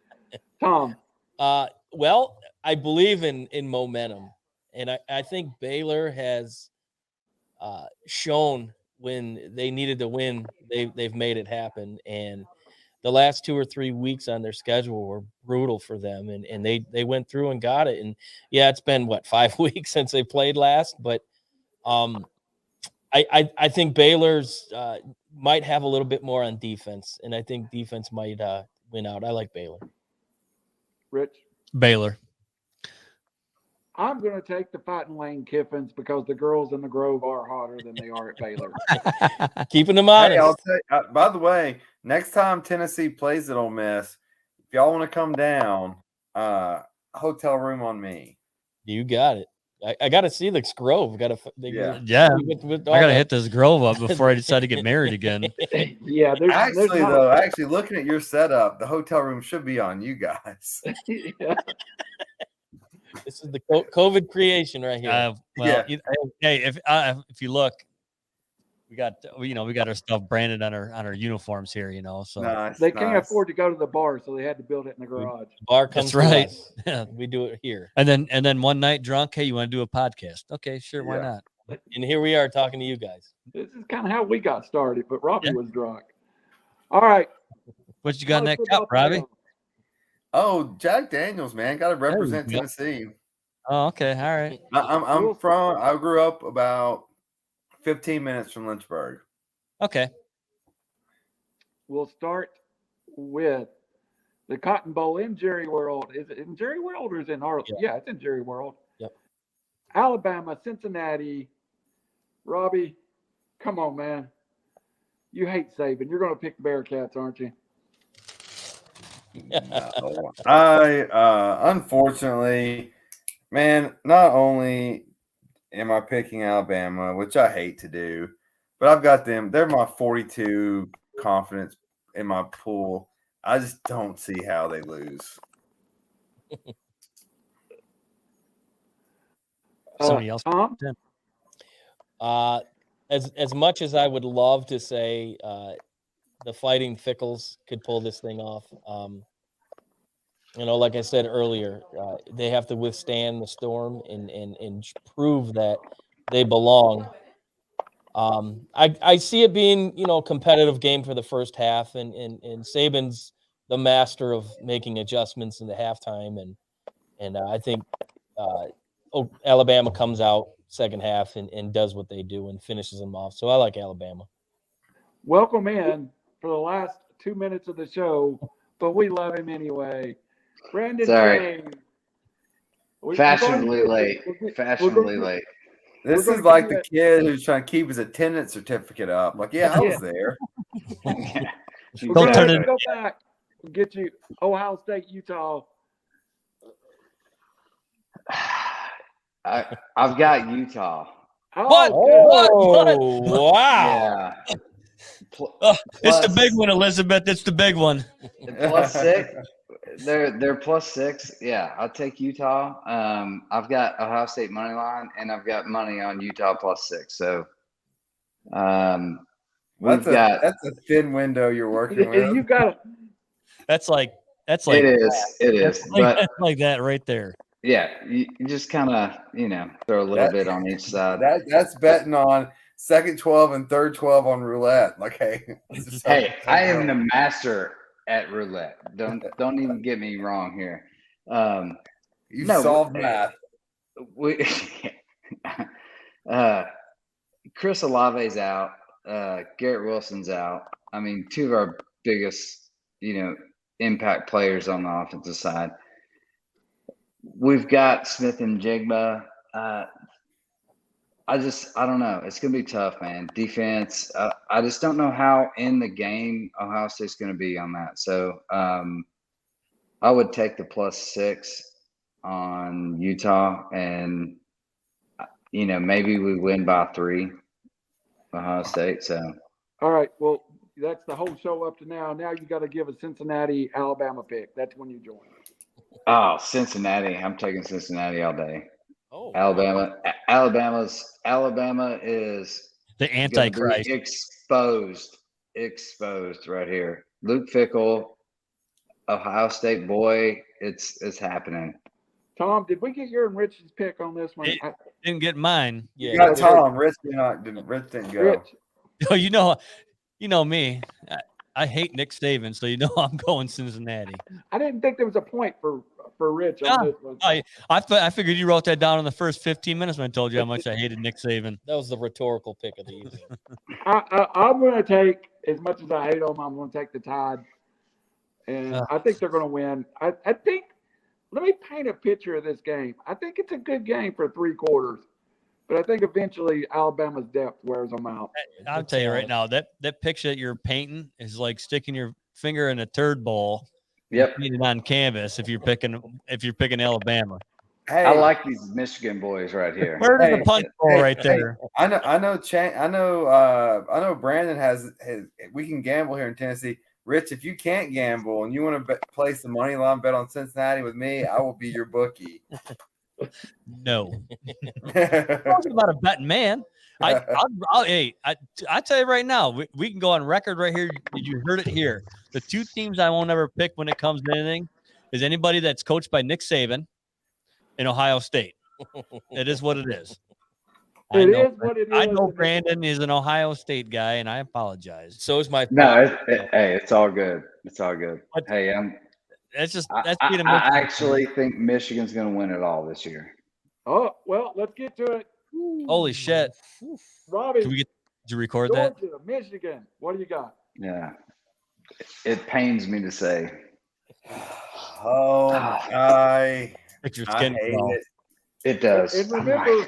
Speaker 1: Tom.
Speaker 3: Well, I believe in momentum. And I think Baylor has shown when they needed to win, they've made it happen. And the last 2 or 3 weeks on their schedule were brutal for them, and they went through and got it. And yeah, it's been 5 weeks since they played last, but I think Baylor's might have a little bit more on defense, and I think defense might win out. I like Baylor.
Speaker 1: Rich?
Speaker 2: Baylor.
Speaker 1: I'm going to take the Fighting Lane Kiffins because the girls in the Grove are hotter than they are at Baylor.
Speaker 3: Keeping them
Speaker 4: Hey, I'll
Speaker 3: honest.
Speaker 4: tell you, by the way, next time Tennessee plays at Ole Miss, if y'all want to come down, hotel room on me.
Speaker 3: You got it. I got to see this Grove.
Speaker 4: Yeah.
Speaker 2: Yeah.
Speaker 3: With
Speaker 2: I got to hit this Grove up before I decide to get married again.
Speaker 1: Yeah, there's
Speaker 4: Actually,
Speaker 1: not
Speaker 4: though, looking at your setup, the hotel room should be on you guys.
Speaker 1: yeah.
Speaker 3: This is the COVID creation right here.
Speaker 2: Well, hey, if you look, we got our stuff branded on our uniforms here, so
Speaker 4: Nice,
Speaker 1: They can't
Speaker 4: nice.
Speaker 1: afford to go to the bar, so they had to build it in the garage.
Speaker 3: Bar comes
Speaker 2: that's right.
Speaker 3: to us. We do it here.
Speaker 2: And then one night drunk, hey, you want to do a podcast? Okay, sure, why
Speaker 4: Yeah.
Speaker 2: not?
Speaker 3: And here we are talking to you guys.
Speaker 1: This is kind of how we got started, but Robbie was drunk. All right.
Speaker 2: What you got in that
Speaker 1: College
Speaker 2: cup,
Speaker 1: football
Speaker 2: Robbie?
Speaker 1: playoff.
Speaker 4: Oh, Jack Daniels, man, got to represent
Speaker 2: There you go.
Speaker 4: Tennessee.
Speaker 2: Oh, okay, all right.
Speaker 4: I grew up about 15 minutes from Lynchburg.
Speaker 2: Okay.
Speaker 1: We'll start with the Cotton Bowl in Jerry World. Is it in Jerry World or is it in Arlington? Yeah, it's in Jerry World.
Speaker 3: Yep.
Speaker 1: Alabama, Cincinnati. Robbie, come on, man. You hate Saban. You're going to pick the Bearcats, aren't you?
Speaker 4: No. I unfortunately, man, not only am I picking Alabama, which I hate to do, but I've got them. They're my 42 confidence in my pool. I just don't see how they lose.
Speaker 2: Somebody else.
Speaker 1: Tom?
Speaker 3: As much as I would love to say the Fighting Fickles could pull this thing off, like I said earlier, they have to withstand the storm and prove that they belong. I see it being, a competitive game for the first half, and Saban's the master of making adjustments in the halftime, and I think Alabama comes out second half and does what they do and finishes them off. So I like Alabama.
Speaker 1: Welcome in for the last 2 minutes of the show, but we love him anyway. Brandon
Speaker 5: Sorry.
Speaker 1: James.
Speaker 5: Fashionably late. Fashionably late.
Speaker 4: This
Speaker 1: We're
Speaker 4: is
Speaker 1: gonna
Speaker 4: like
Speaker 1: give
Speaker 4: the kid who's trying to keep his attendance certificate up. Like, yeah, I was there.
Speaker 1: We're
Speaker 2: Don't turn
Speaker 1: going
Speaker 2: it-
Speaker 1: to go back and get you Ohio State, Utah.
Speaker 5: I've got Utah.
Speaker 2: What?
Speaker 1: Oh,
Speaker 3: Wow.
Speaker 5: Yeah.
Speaker 2: It's the big one, Elizabeth. It's the big one.
Speaker 5: +6. They're +6. Yeah, I'll take Utah. I've got Ohio State money line, and I've got money on Utah +6. So
Speaker 4: That's a thin window you're working with.
Speaker 1: You got it.
Speaker 2: That's like
Speaker 5: it is. But
Speaker 2: that's like that right there.
Speaker 5: yeah, you just kind of throw a little bit on each side.
Speaker 4: That's betting on second 12 and third 12 on roulette. Like, hey,
Speaker 5: Hey, I am the master at roulette. Don't even get me wrong here.
Speaker 4: You
Speaker 5: no,
Speaker 4: solved math.
Speaker 5: Chris Olave's out. Garrett Wilson's out. I mean, two of our biggest, impact players on the offensive side. We've got Smith and Jigba. I don't know. It's going to be tough, man. Defense. I just don't know how in the game Ohio State's going to be on that. So I would take the +6 on Utah, and maybe we win by 3, Ohio State. So
Speaker 1: All right. Well, that's the whole show up to now. Now you got to give a Cincinnati, Alabama pick. That's when you join.
Speaker 5: Cincinnati. I'm taking Cincinnati all day.
Speaker 3: Oh,
Speaker 5: Alabama is
Speaker 2: The
Speaker 5: gonna be
Speaker 2: Antichrist.
Speaker 5: exposed right here. Luke Fickell, Ohio State boy, it's happening.
Speaker 1: Tom, did we get your and Rich's pick on this one?
Speaker 2: It- Didn't get mine.
Speaker 4: You
Speaker 3: yeah.
Speaker 4: got Tom. Rich didn't go.
Speaker 1: Rich,
Speaker 2: Oh, you know me. I hate Nick Saban, so I'm going Cincinnati.
Speaker 1: I didn't think there was a point for for Rich on this one.
Speaker 2: I figured you wrote that down in the first 15 minutes when I told you how much I hated Nick Saban.
Speaker 3: That was the rhetorical pick of the evening.
Speaker 1: I'm going to take, as much as I hate them, I'm going to take the Tide. And I think they're going to win. I think, let me paint a picture of this game. I think it's a good game for 3 quarters. But I think eventually Alabama's depth wears them out.
Speaker 2: I'll tell you right now, that picture that you're painting is like sticking your finger in a turd bowl.
Speaker 5: Yep.
Speaker 2: Painted on canvas if you're picking Alabama.
Speaker 4: Hey,
Speaker 5: I like these Michigan boys right here.
Speaker 2: Where's the punch bowl right there?
Speaker 4: I know Brandon has we can gamble here in Tennessee. Rich, if you can't gamble and you want to place the money line bet on Cincinnati with me, I will be your bookie.
Speaker 2: No. Talking about a betting man. I tell you right now, we can go on record right here. You heard it here. The 2 teams I won't ever pick when it comes to anything is anybody that's coached by Nick Saban in Ohio State. It is what it is. I know Brandon is an Ohio State guy, and I apologize.
Speaker 3: So is my
Speaker 5: Hey, it's all good. It's all good.
Speaker 2: But
Speaker 5: Hey,
Speaker 2: I
Speaker 5: actually think Michigan's going to win it all this year.
Speaker 1: Oh, well, let's get to it.
Speaker 2: Holy shit.
Speaker 1: Robbie,
Speaker 2: Did you record
Speaker 1: Georgia,
Speaker 2: that?
Speaker 1: Michigan, what do you got?
Speaker 5: Yeah. It pains me to say.
Speaker 4: Oh, I
Speaker 2: Your
Speaker 4: hate
Speaker 2: skin crawl.
Speaker 4: it.
Speaker 5: It does.
Speaker 1: And remember,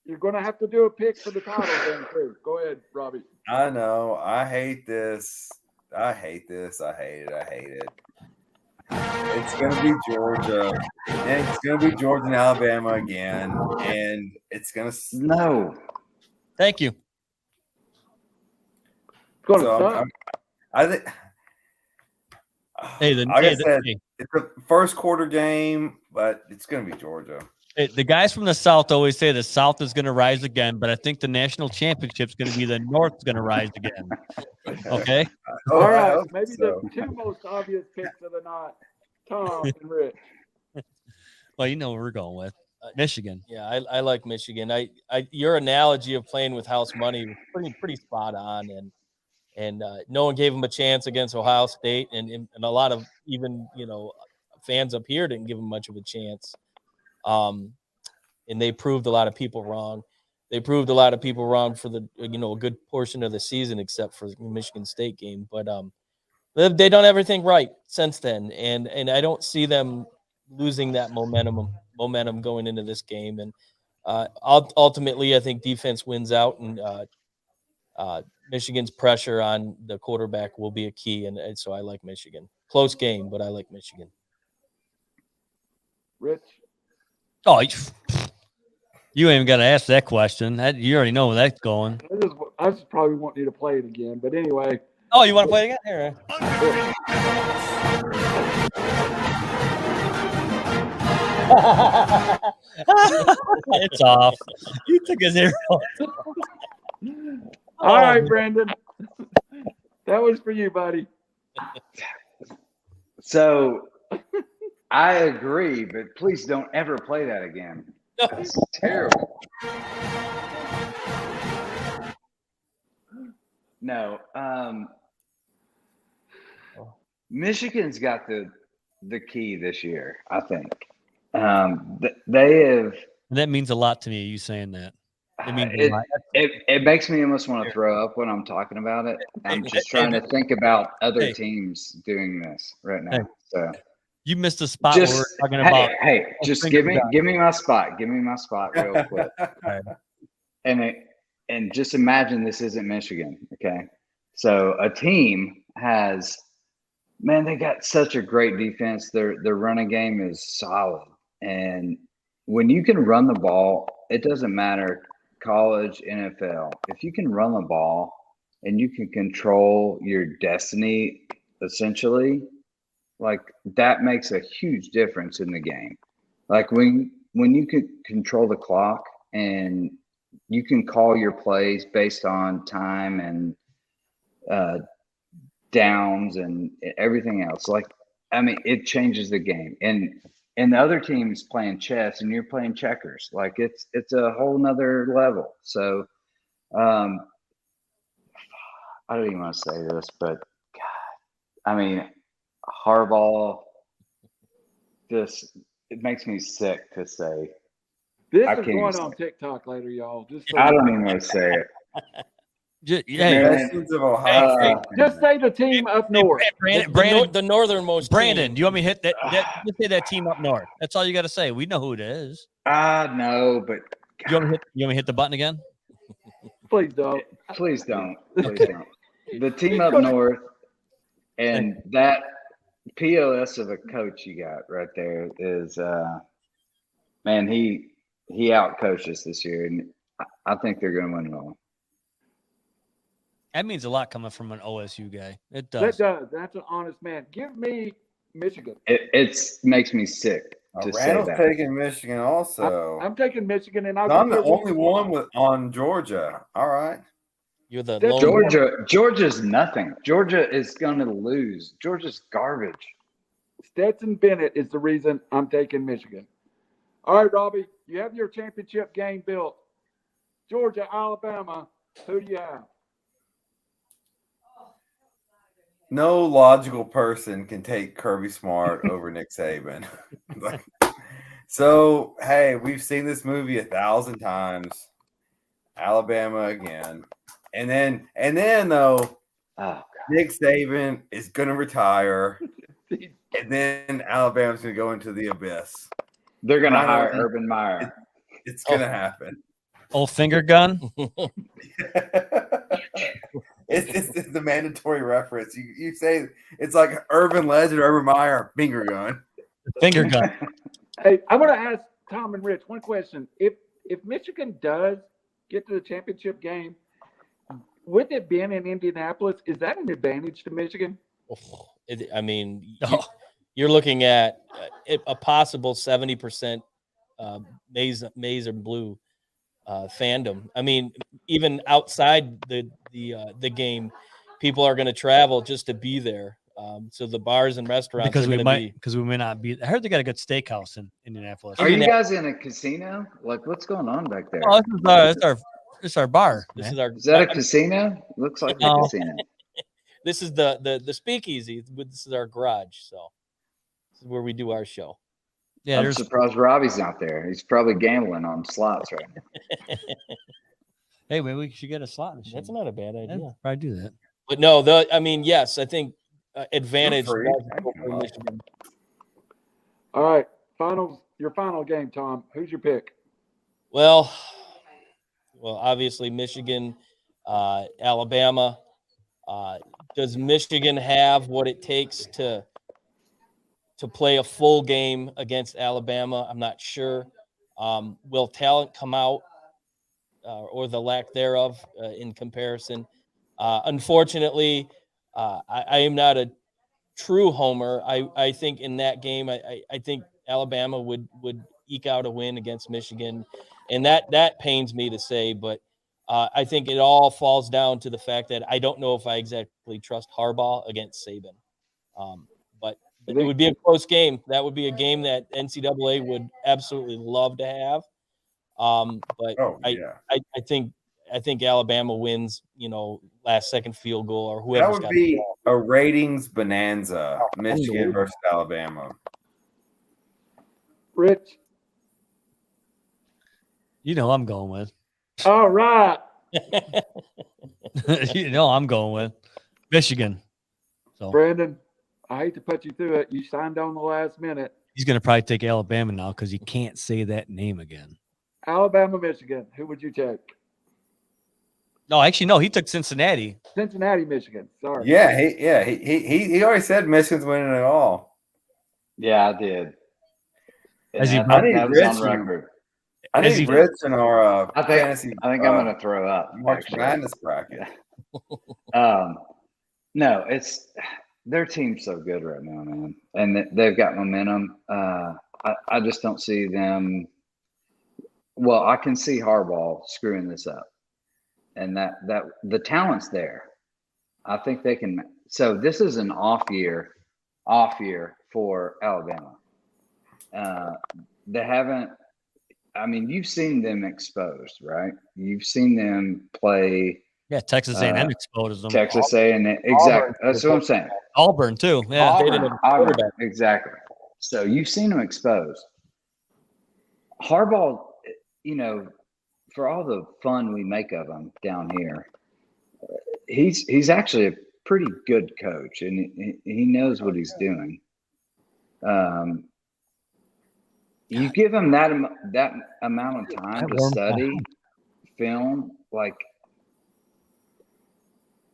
Speaker 1: you're going to have to do a pick for the title then, too. Go ahead, Robbie.
Speaker 4: I know. I hate this. I hate this. I hate it. I hate it. It's going to be Georgia. And it's going to be Georgia and Alabama again. And it's going to.
Speaker 5: No.
Speaker 2: Thank you.
Speaker 4: I think.
Speaker 2: Hey,
Speaker 4: like I said, it's a first quarter game, but it's going to be Georgia.
Speaker 2: The guys from the South always say the South is going to rise again, but I think the national championship is going to be the North's going to rise again. Okay?
Speaker 1: All right. Maybe the 2 most obvious picks of the night, Tom and Rich.
Speaker 2: Well, you know what we're going with. Michigan.
Speaker 3: Yeah, I like Michigan. Your analogy of playing with house money was pretty spot on, and no one gave them a chance against Ohio State, and a lot of even fans up here didn't give them much of a chance. And they proved a lot of people wrong. They proved a lot of people wrong for a good portion of the season, except for the Michigan State game. But they've done everything right since then, and I don't see them losing that momentum going into this game. And ultimately, I think defense wins out, and Michigan's pressure on the quarterback will be a key. And so I like Michigan. Close game, but I like Michigan.
Speaker 1: Rich?
Speaker 2: Oh, you ain't even got to ask that question. You already know where that's going.
Speaker 1: I just probably want you to play it again. But anyway.
Speaker 2: Oh, you want to play it again? Here. It's off. You took a 0.
Speaker 1: All right, Brandon. That was for you, buddy.
Speaker 5: So I agree, but please don't ever play that again. That's terrible. No. Michigan's got the key this year, I think. They have.
Speaker 2: That means a lot to me, you saying that.
Speaker 5: It makes me almost want to throw up when I'm talking about it. I'm just trying to think about other teams doing this right now. So
Speaker 2: you missed a spot where we're talking about.
Speaker 5: Hey, just give me my spot. Give me my spot real quick. And just imagine this isn't Michigan. Okay. So a team they got such a great defense. Their running game is solid. And when you can run the ball, it doesn't matter college, NFL. If you can run the ball and you can control your destiny, essentially, like that makes a huge difference in the game. Like when you can control the clock and you can call your plays based on time and downs and everything else. Like, I mean, it changes the game. And the other team's playing chess and you're playing checkers. Like it's a whole nother level. So I don't even want to say this, but God, I mean, Harbaugh, just it makes me sick to say.
Speaker 1: This
Speaker 5: I
Speaker 1: is
Speaker 5: can't
Speaker 1: going
Speaker 5: even
Speaker 1: on
Speaker 5: say
Speaker 1: TikTok later, y'all. Just so
Speaker 5: I
Speaker 1: you
Speaker 5: don't
Speaker 1: know.
Speaker 5: even want to say it.
Speaker 2: Hey,
Speaker 5: Man.
Speaker 4: Bastions of Ohio.
Speaker 1: Just say the team up north.
Speaker 2: Brandon,
Speaker 3: the northernmost
Speaker 2: Brandon,
Speaker 3: team.
Speaker 2: do you want me to hit that? Just say that team up north. That's all you got to say. We know who it is.
Speaker 5: No, but
Speaker 2: You want me to hit the button again?
Speaker 1: Please don't.
Speaker 5: please don't. Please
Speaker 2: Okay.
Speaker 5: don't. The team up north and that POS of a coach you got right there is man, he out coaches this year, and I think they're going to win it all.
Speaker 2: That means a lot coming from an OSU guy. It
Speaker 1: That
Speaker 2: does.
Speaker 1: does. That's an honest man. Give me Michigan.
Speaker 5: It makes me sick to say
Speaker 4: Randall's
Speaker 5: that.
Speaker 4: taking Michigan also.
Speaker 1: I'm taking Michigan, and
Speaker 4: I'm the only one on Georgia. All right.
Speaker 3: You're the
Speaker 1: That's
Speaker 3: lone
Speaker 5: Georgia's nothing. Georgia is going to lose. Georgia's garbage.
Speaker 1: Stetson Bennett is the reason I'm taking Michigan. All right, Robbie, you have your championship game built. Georgia, Alabama. Who do you have?
Speaker 4: No logical person can take Kirby Smart over Nick Saban. So, hey, we've seen this movie 1,000 times. Alabama again. And then though, Nick Saban is going to retire. And then Alabama's going to go into the abyss.
Speaker 5: They're going to hire Urban Meyer.
Speaker 4: It's going to happen.
Speaker 2: Old finger gun.
Speaker 4: It's the mandatory reference. You say it's like Urban Legend, Urban Meyer, finger gun.
Speaker 2: Finger gun.
Speaker 1: Hey, I'm going to ask Tom and Rich one question. If Michigan does get to the championship game, with it being in Indianapolis, is that an advantage to Michigan?
Speaker 3: I mean, you're looking at a possible 70% maize and blue fandom. I mean, even outside the game, people are going to travel just to be there. So the bars and restaurants
Speaker 2: because we
Speaker 3: may
Speaker 2: not be. I heard they got a good steakhouse in Indianapolis.
Speaker 5: Are you guys in a casino? Like, what's going on back there?
Speaker 2: Oh, this is our bar.
Speaker 3: This
Speaker 2: man.
Speaker 3: is
Speaker 5: Is that a casino? Looks like a casino.
Speaker 3: This is the speakeasy. This is our garage. So this is where we do our show.
Speaker 2: Yeah,
Speaker 5: I'm surprised Robbie's not there. He's probably gambling on slots right now.
Speaker 2: Hey, maybe we should get a slot machine.
Speaker 3: That's not a bad idea.
Speaker 2: Yeah, probably do that.
Speaker 3: But no, yes, I think advantage.
Speaker 4: Free.
Speaker 3: For Michigan.
Speaker 1: All right, your final game, Tom. Who's your pick?
Speaker 3: Well, obviously Michigan, Alabama. Does Michigan have what it takes to play a full game against Alabama? I'm not sure. Will talent come out or the lack thereof in comparison? Unfortunately, I am not a true homer. I think in that game, I think Alabama would eke out a win against Michigan, and that pains me to say, but I think it all falls down to the fact that I don't know if I exactly trust Harbaugh against Saban. But it would be a close game. That would be a game that NCAA would absolutely love to have. But I think Alabama wins, last second field goal or whoever.
Speaker 4: That would be a ratings bonanza, Michigan versus Alabama.
Speaker 1: Rich?
Speaker 2: I'm going with.
Speaker 1: All right.
Speaker 2: I'm going with Michigan. So
Speaker 1: Brandon, I hate to put you through it. You signed on the last minute.
Speaker 2: he's going to probably take Alabama now because he can't say that name again.
Speaker 1: Alabama, Michigan. Who would you take?
Speaker 2: No, actually, no. He took Cincinnati.
Speaker 1: Cincinnati, Michigan. Sorry.
Speaker 4: Yeah, he already said Michigan's winning it all.
Speaker 5: Yeah, I did.
Speaker 2: As he-
Speaker 5: That was on record.
Speaker 4: I
Speaker 2: As
Speaker 4: think
Speaker 2: he-
Speaker 4: Rich in our
Speaker 5: I think
Speaker 4: fantasy.
Speaker 5: I'm going to throw up.
Speaker 4: March
Speaker 5: actually.
Speaker 4: Madness bracket.
Speaker 5: No, it's their team's so good right now, man, and they've got momentum. I just don't see them. Well, I can see Harbaugh screwing this up, and that the talent's there. I think they can. So this is an off year for Alabama. They haven't. I mean, you've seen them exposed, right? You've seen them play.
Speaker 2: Yeah, Texas A&M exposed them.
Speaker 5: Texas A&M, exactly. That's what I'm saying.
Speaker 2: Auburn too. Yeah,
Speaker 3: They didn't have a
Speaker 5: Auburn,
Speaker 3: quarterback.
Speaker 5: exactly. So you've seen him exposed. Harbaugh, for all the fun we make of him down here, he's actually a pretty good coach, and he knows what he's doing. You give him that amount of time to study film,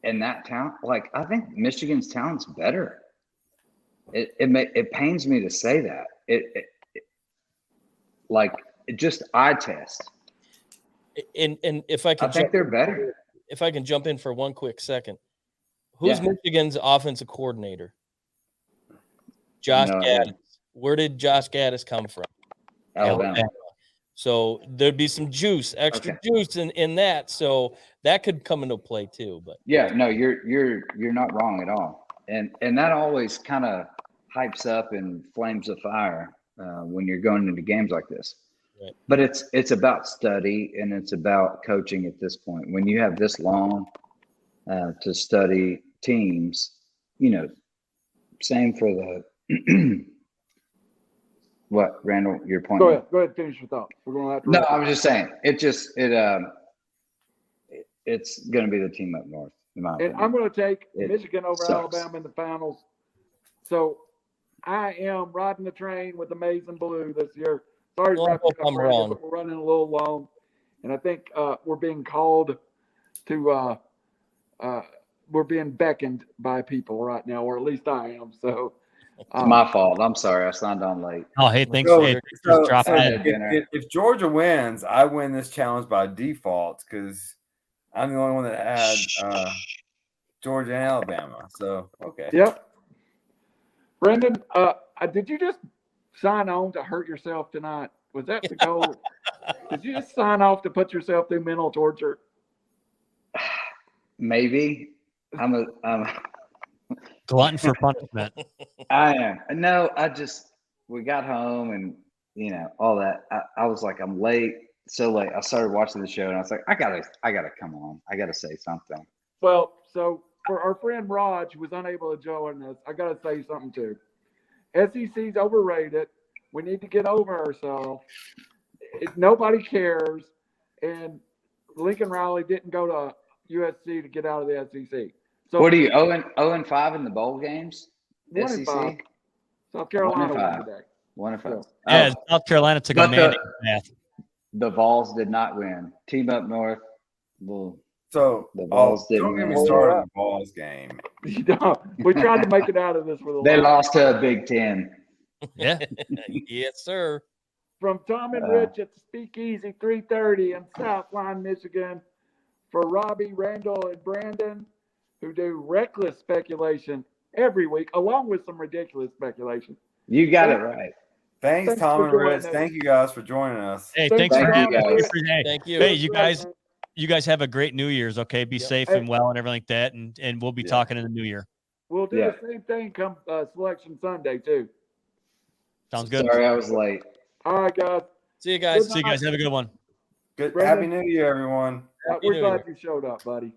Speaker 5: and that talent, I think Michigan's talent's better. It pains me to say that. It just eye test.
Speaker 3: And if I can,
Speaker 5: I think they're better.
Speaker 3: If I can jump in for one quick second, who's Michigan's offensive coordinator? Josh Gaddis. Where did Josh Gaddis come from?
Speaker 5: Alabama.
Speaker 3: So there'd be some extra juice in that. So that could come into play too. But
Speaker 5: yeah, no, you're not wrong at all. And that always kind of hypes up and flames the fire when you're going into games like this.
Speaker 3: Right.
Speaker 5: But it's about study and it's about coaching at this point. When you have this long to study teams, same for the what, Randall, your point?
Speaker 1: Go ahead, finish your thought. We're going to have to.
Speaker 5: No, I was just saying it's going to be the team up north. In my opinion.
Speaker 1: I'm going to take Michigan over Alabama in the finals. So I am riding the train with the maize and blue this year. Sorry,
Speaker 3: I'm wrong.
Speaker 1: But we're running a little long, and I think we're being called to. We're being beckoned by people right now, or at least I am. So
Speaker 5: it's my fault. I'm sorry. I signed on late.
Speaker 2: Oh, hey, thanks.
Speaker 4: So,
Speaker 2: Dropping in.
Speaker 4: if Georgia wins, I win this challenge by default because I'm the only one that had Georgia and Alabama. So, okay.
Speaker 1: Yep. Brendan, did you just sign on to hurt yourself tonight? Was that the goal? Did you just sign off to put yourself through mental torture?
Speaker 5: Maybe. I'm a
Speaker 2: glutton for punishment.
Speaker 5: I am. No, we got home and, all that. I was like, I'm late, so late. I started watching the show and I was like, I gotta come on. I gotta say something.
Speaker 1: Well, so for our friend Raj, who was unable to join us, I gotta say something too. SEC's overrated. We need to get over ourselves. Nobody cares. And Lincoln Riley didn't go to USC to get out of the SEC. So
Speaker 5: what are you, 0-5 in the bowl games?
Speaker 1: 1-5. South Carolina won today.
Speaker 5: 1-5.
Speaker 2: Yeah, South Carolina took a man path.
Speaker 5: The Vols did not win. Team up north. Well,
Speaker 4: so
Speaker 5: the Vols
Speaker 4: don't get me started on the Vols game.
Speaker 1: We tried to make it out of this with a
Speaker 5: They lost to a Big Ten.
Speaker 2: Yeah.
Speaker 3: Yes, sir.
Speaker 1: From Tom and Rich at the Speakeasy 330 in Southline, Michigan, for Robbie, Randall, and Brandon, who do reckless speculation every week, along with some ridiculous speculation.
Speaker 5: You got it right.
Speaker 4: Thanks Tom and Rich. Thank you guys for joining us.
Speaker 2: Hey, thanks for having us.
Speaker 3: Thank you.
Speaker 2: Hey, you guys have a great New Year's, okay? Be safe and well and everything like that, and we'll be talking in the new year.
Speaker 1: We'll do the same thing come Selection Sunday, too.
Speaker 2: Sounds good.
Speaker 5: Sorry, I was late.
Speaker 1: All right, guys.
Speaker 3: See you guys.
Speaker 2: See you guys. Have a good one.
Speaker 4: Good. Happy New Year, everyone.
Speaker 1: We're glad you showed up, buddy.